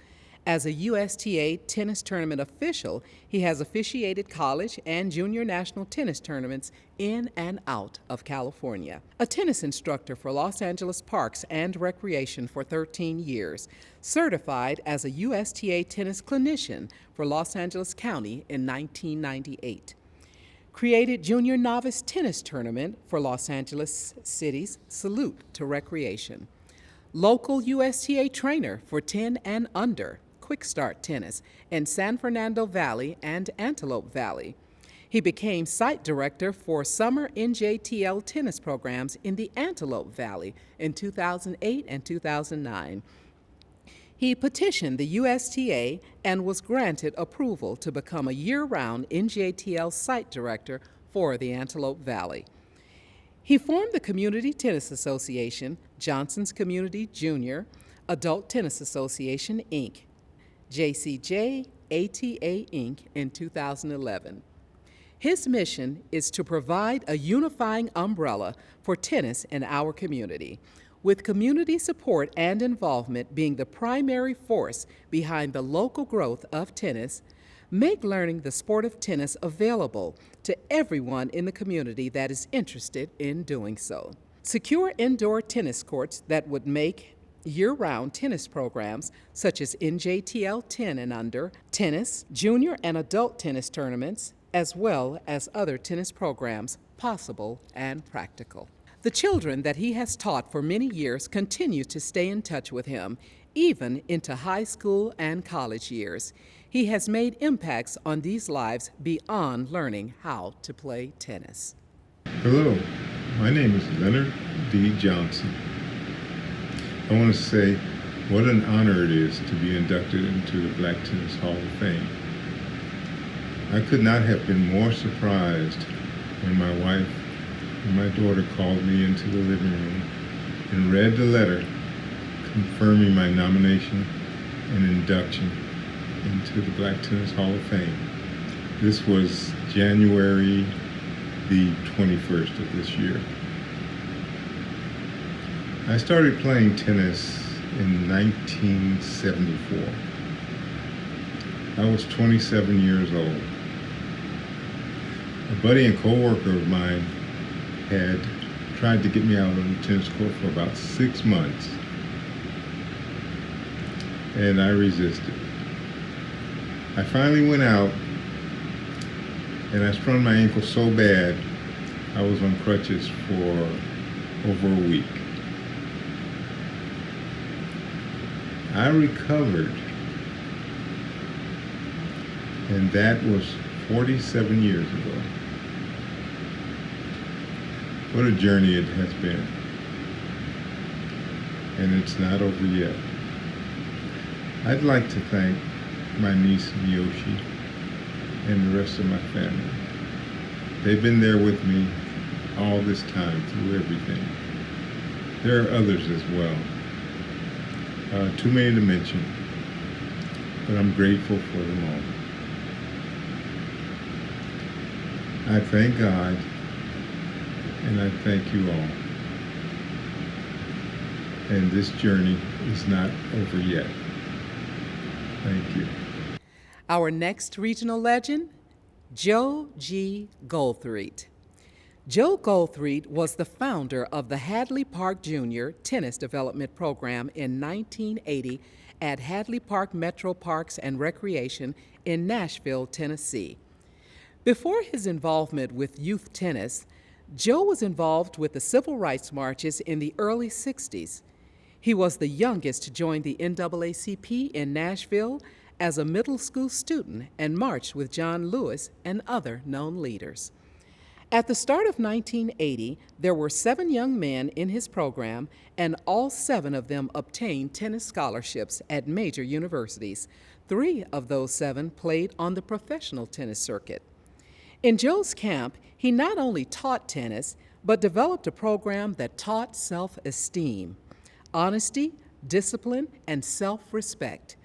As a USTA tennis tournament official, he has officiated college and junior national tennis tournaments in and out of California. A tennis instructor for Los Angeles Parks and Recreation for 13 years, certified as a USTA tennis clinician for Los Angeles County in 1998. Created Junior Novice Tennis Tournament for Los Angeles City's Salute to Recreation. Local USTA trainer for 10 and under, Quick Start Tennis in San Fernando Valley and Antelope Valley. He became site director for summer NJTL tennis programs in the Antelope Valley in 2008 and 2009. He petitioned the USTA and was granted approval to become a year-round NJTL site director for the Antelope Valley. He formed the Community Tennis Association, Johnson's Community Junior Adult Tennis Association, Inc., JCJ ATA, Inc., in 2011. His mission is to provide a unifying umbrella for tennis in our community, with community support and involvement being the primary force behind the local growth of tennis. Make learning the sport of tennis available to everyone in the community that is interested in doing so. Secure indoor tennis courts that would make year-round tennis programs such as NJTL 10 and under, tennis, junior and adult tennis tournaments, as well as other tennis programs possible and practical. The children that he has taught for many years continue to stay in touch with him, even into high school and college years. He has made impacts on these lives beyond learning how to play tennis. Hello, my name is Leonard D. Johnson. I want to say what an honor it is to be inducted into the Black Tennis Hall of Fame. I could not have been more surprised when my wife and my daughter called me into the living room and read the letter confirming my nomination and induction into the Black Tennis Hall of Fame. This was January the 21st of this year. I started playing tennis in 1974. I was 27 years old. A buddy and co-worker of mine had tried to get me out on the tennis court for about 6 months, and I resisted. I finally went out, and I sprained my ankle so bad I was on crutches for over a week. I recovered, and that was 47 years ago. What a journey it has been. And it's not over yet. I'd like to thank my niece Miyoshi and the rest of my family. They've been there with me all this time through everything. There are others as well. Too many to mention, but I'm grateful for them all. I thank God, and I thank you all. And this journey is not over yet. Thank you. Our next regional legend, Joe G. Goldthreet. Joe Goldthreet was the founder of the Hadley Park Junior Tennis Development Program in 1980 at Hadley Park Metro Parks and Recreation in Nashville, Tennessee. Before his involvement with youth tennis, Joe was involved with the civil rights marches in the early 60s. He was the youngest to join the NAACP in Nashville as a middle school student and marched with John Lewis and other known leaders. At the start of 1980, there were 7 young men in his program, and all 7 of them obtained tennis scholarships at major universities. 3 of those 7 played on the professional tennis circuit. In Joe's camp, he not only taught tennis, but developed a program that taught self-esteem, honesty, discipline, and self-respect.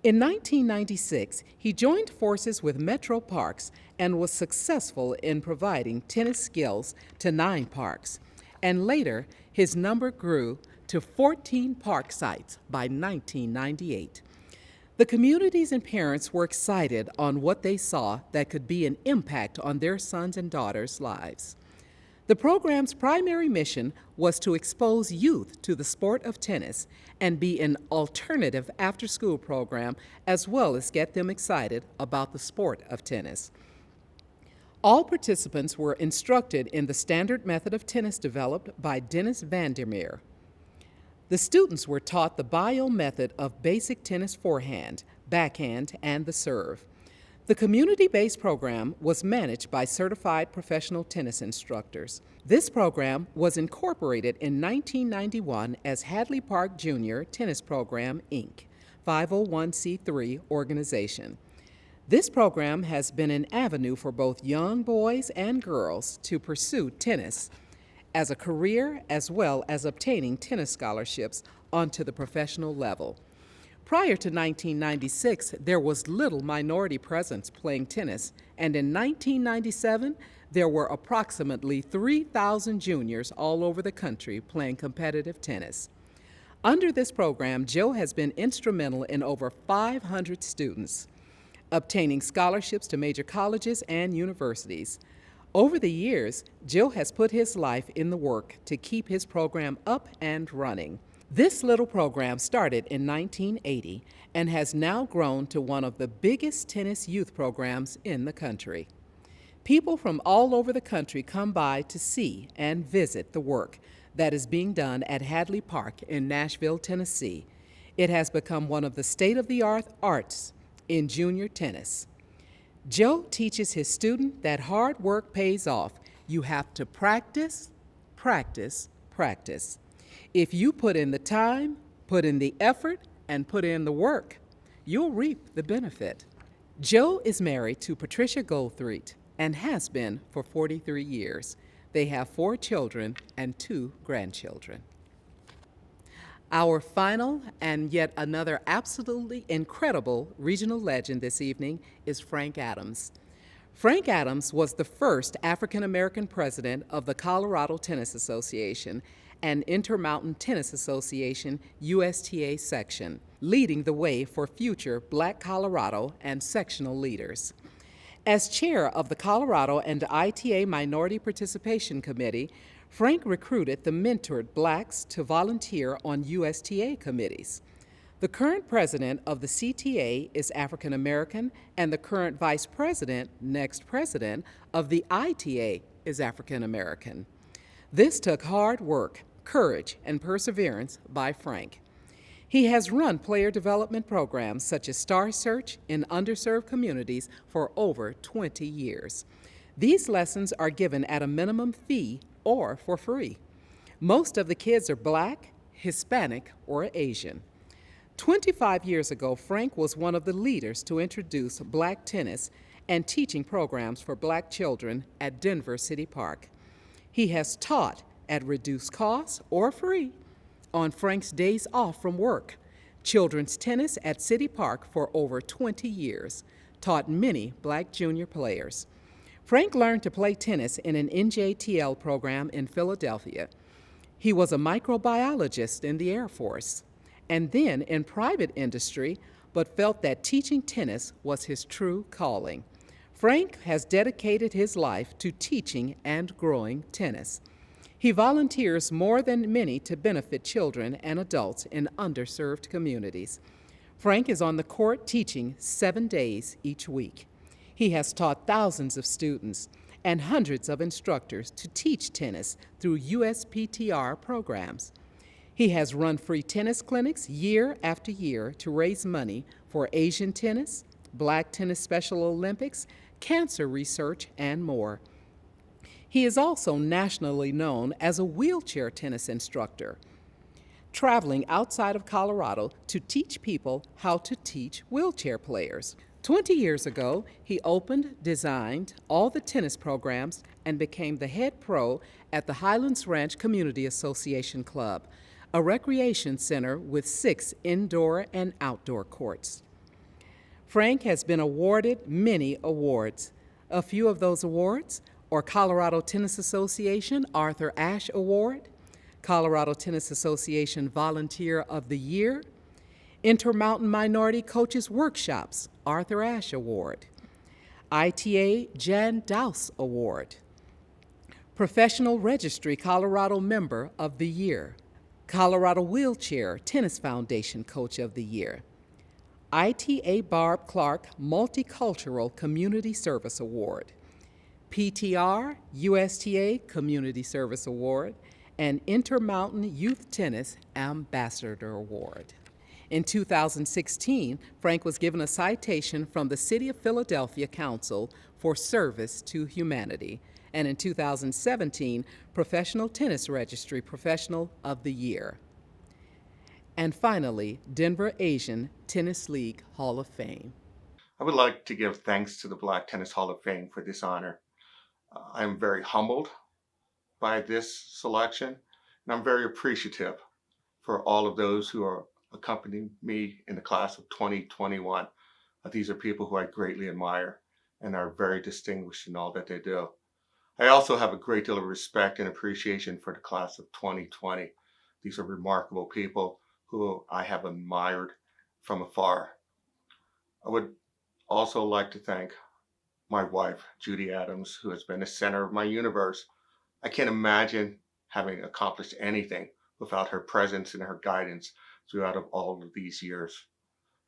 In 1996, he joined forces with Metro Parks and was successful in providing tennis skills to 9 parks. And later, his number grew to 14 park sites by 1998. The communities and parents were excited on what they saw that could be an impact on their sons and daughters' lives. The program's primary mission was to expose youth to the sport of tennis and be an alternative after-school program, as well as get them excited about the sport of tennis. All participants were instructed in the standard method of tennis developed by Dennis Vandermeer. The students were taught the bio method of basic tennis forehand, backhand, and the serve. The community-based program was managed by certified professional tennis instructors. This program was incorporated in 1991 as Hadley Park Junior Tennis Program, Inc., 501c3 organization. This program has been an avenue for both young boys and girls to pursue tennis as a career, as well as obtaining tennis scholarships onto the professional level. Prior to 1996, there was little minority presence playing tennis, and in 1997, there were approximately 3,000 juniors all over the country playing competitive tennis. Under this program, Joe has been instrumental in over 500 students obtaining scholarships to major colleges and universities. Over the years, Joe has put his life in the work to keep his program up and running. This little program started in 1980 and has now grown to one of the biggest tennis youth programs in the country. People from all over the country come by to see and visit the work that is being done at Hadley Park in Nashville, Tennessee. It has become one of the state-of-the-art arts in junior tennis. Joe teaches his student that hard work pays off. You have to practice, practice, practice. If you put in the time, put in the effort, and put in the work, you'll reap the benefit. Joe is married to Patricia Goldthreet and has been for 43 years. They have 4 children and 2 grandchildren. Our final and yet another absolutely incredible regional legend this evening is Frank Adams. Frank Adams was the first African-American president of the Colorado Tennis Association and Intermountain Tennis Association USTA section, leading the way for future Black Colorado and sectional leaders. As chair of the Colorado and ITA Minority Participation Committee, Frank recruited the mentored blacks to volunteer on USTA committees. The current president of the CTA is African American, and the current vice president, next president, of the ITA is African American. This took hard work, courage, and perseverance by Frank. He has run player development programs such as Star Search in underserved communities for over 20 years. These lessons are given at a minimum fee or for free. Most of the kids are Black, Hispanic, or Asian. 25 years ago, Frank was one of the leaders to introduce Black tennis and teaching programs for Black children at Denver City Park. He has taught at reduced cost or free on Frank's days off from work, children's tennis at City Park for over 20 years, taught many Black junior players. Frank learned to play tennis in an NJTL program in Philadelphia. He was a microbiologist in the Air Force and then in private industry, but felt that teaching tennis was his true calling. Frank has dedicated his life to teaching and growing tennis. He volunteers more than many to benefit children and adults in underserved communities. Frank is on the court teaching 7 days each week. He has taught thousands of students and hundreds of instructors to teach tennis through USPTR programs. He has run free tennis clinics year after year to raise money for Asian tennis, Black Tennis Special Olympics, cancer research, and more. He is also nationally known as a wheelchair tennis instructor, traveling outside of Colorado to teach people how to teach wheelchair players. 20 years ago, he opened, designed all the tennis programs, and became the head pro at the Highlands Ranch Community Association Club, a recreation center with 6 indoor and outdoor courts. Frank has been awarded many awards. A few of those awards are Colorado Tennis Association Arthur Ashe Award, Colorado Tennis Association Volunteer of the Year, Intermountain Minority Coaches Workshops Arthur Ashe Award, ITA Jan Douse Award, Professional Registry Colorado Member of the Year, Colorado Wheelchair Tennis Foundation Coach of the Year, ITA Barb Clark Multicultural Community Service Award, PTR USTA Community Service Award, and Intermountain Youth Tennis Ambassador Award. In 2016, Frank was given a citation from the City of Philadelphia Council for service to humanity, and in 2017, Professional Tennis Registry Professional of the Year. And finally, Denver Asian Tennis League Hall of Fame. I would like to give thanks to the Black Tennis Hall of Fame for this honor. I'm very humbled by this selection, and I'm very appreciative for all of those who are accompanying me in the class of 2021. These are people who I greatly admire and are very distinguished in all that they do. I also have a great deal of respect and appreciation for the class of 2020. These are remarkable people who I have admired from afar. I would also like to thank my wife, Judy Adams, who has been the center of my universe. I can't imagine having accomplished anything without her presence and her guidance throughout all of these years.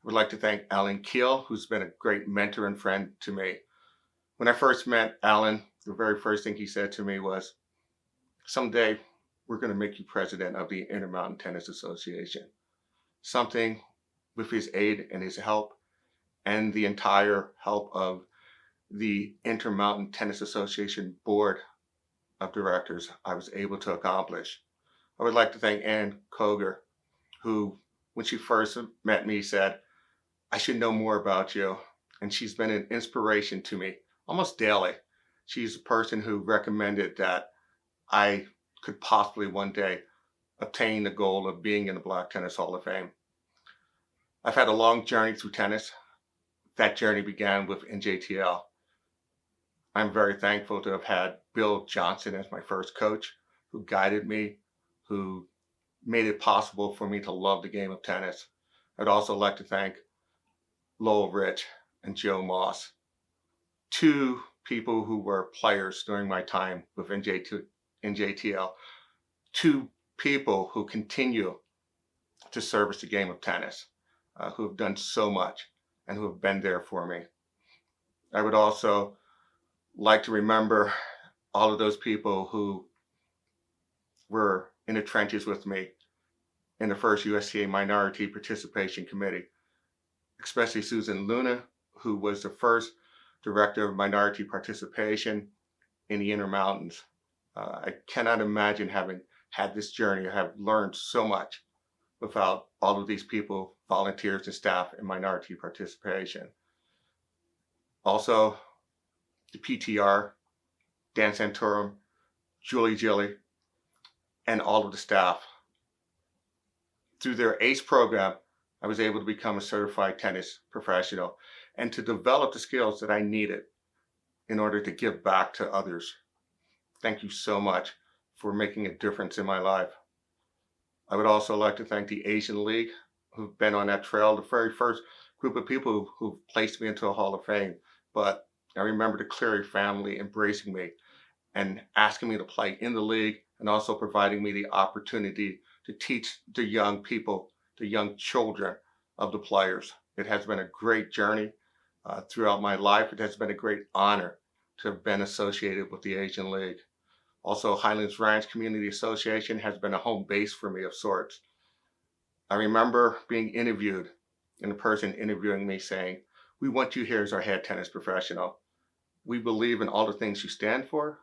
I would like to thank Alan Keel, who's been a great mentor and friend to me. When I first met Alan, the very first thing he said to me was, "Someday we're going to make you president of the Intermountain Tennis Association." Something with his aid and his help and the entire help of the Intermountain Tennis Association Board of Directors, I was able to accomplish. I would like to thank Ann Koger, who, when she first met me, said, "I should know more about you." And she's been an inspiration to me almost daily. She's a person who recommended that I could possibly one day obtain the goal of being in the Black Tennis Hall of Fame. I've had a long journey through tennis. That journey began with NJTL. I'm very thankful to have had Bill Johnson as my first coach, who guided me, who made it possible for me to love the game of tennis. I'd also like to thank Lowell Rich and Joe Moss, 2 people who were players during my time with NJTL, 2 people who continue to service the game of tennis, who have done so much and who have been there for me. I would also like to remember all of those people who were in the trenches with me in the first USTA Minority Participation Committee, especially Susan Luna, who was the first Director of Minority Participation in the Intermountains. I cannot imagine having had this journey. I have learned so much without all of these people, volunteers and staff in minority participation. Also, the PTR, Dan Santorum, Julie Gilly, and all of the staff. Through their ACE program, I was able to become a certified tennis professional and to develop the skills that I needed in order to give back to others. Thank you so much for making a difference in my life. I would also like to thank the Asian League, who've been on that trail, the very first group of people who placed me into a Hall of Fame. But I remember the Cleary family embracing me and asking me to play in the league and also providing me the opportunity to teach the young people, the young children of the players. It has been a great journey. Throughout my life, it has been a great honor to have been associated with the Asian League. Also, Highlands Ranch Community Association has been a home base for me of sorts. I remember being interviewed and the person interviewing me saying, "We want you here as our head tennis professional. We believe in all the things you stand for.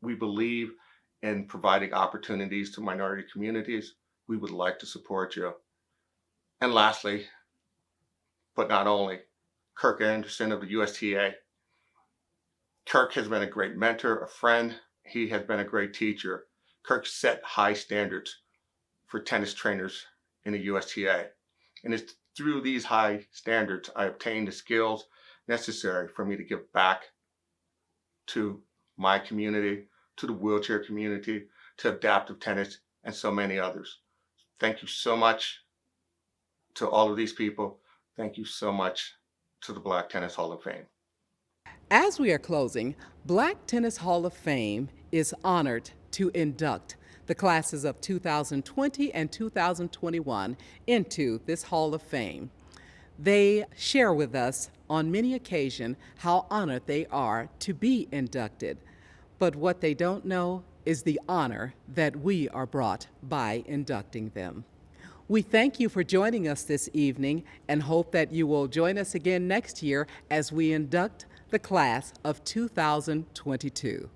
We believe in providing opportunities to minority communities. We would like to support you." And lastly, but not only, Kirk Anderson of the USTA. Kirk has been a great mentor, a friend. He has been a great teacher. Kirk set high standards for tennis trainers in the USTA. And it's through these high standards I obtained the skills necessary for me to give back to my community, to the wheelchair community, to adaptive tennis, and so many others. Thank you so much to all of these people. Thank you so much to the Black Tennis Hall of Fame. As we are closing, Black Tennis Hall of Fame is honored to induct the classes of 2020 and 2021 into this Hall of Fame. They share with us on many occasions how honored they are to be inducted. But what they don't know is the honor that we are brought by inducting them. We thank you for joining us this evening and hope that you will join us again next year as we induct the class of 2022.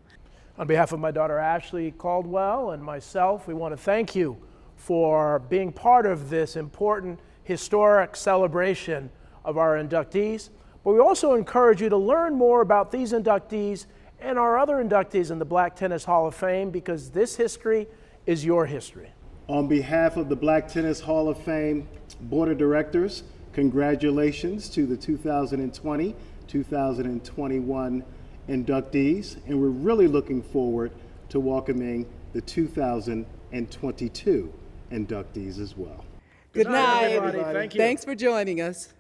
On behalf of my daughter Ashley Caldwell and myself, we want to thank you for being part of this important historic celebration of our inductees. But we also encourage you to learn more about these inductees and our other inductees in the Black Tennis Hall of Fame, because this history is your history. On behalf of the Black Tennis Hall of Fame Board of Directors, congratulations to the 2020-2021 inductees, and we're really looking forward to welcoming the 2022 inductees as well. Good night, everybody. Thank you. Thanks for joining us.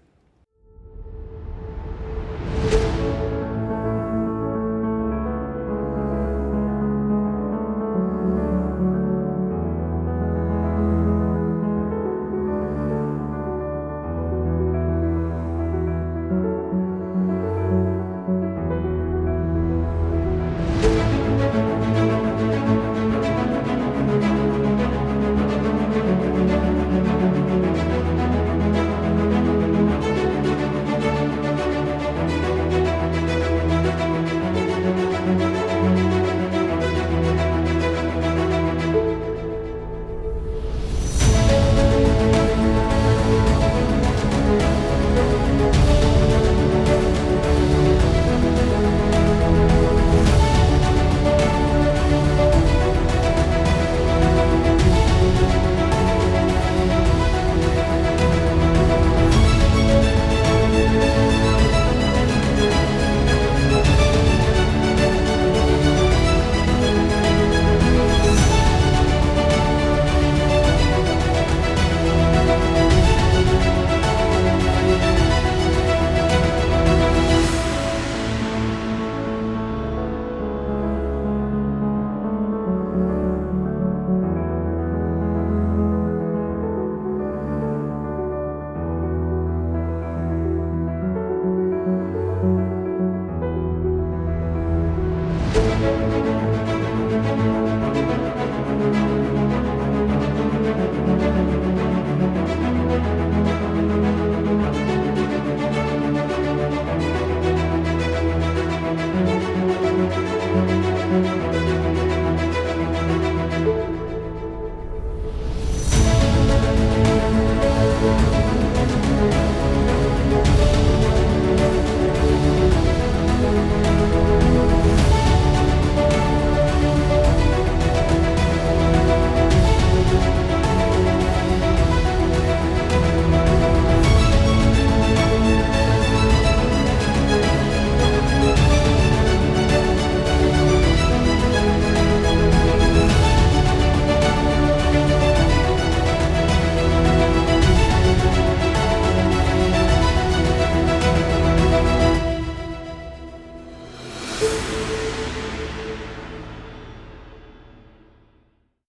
Thank you.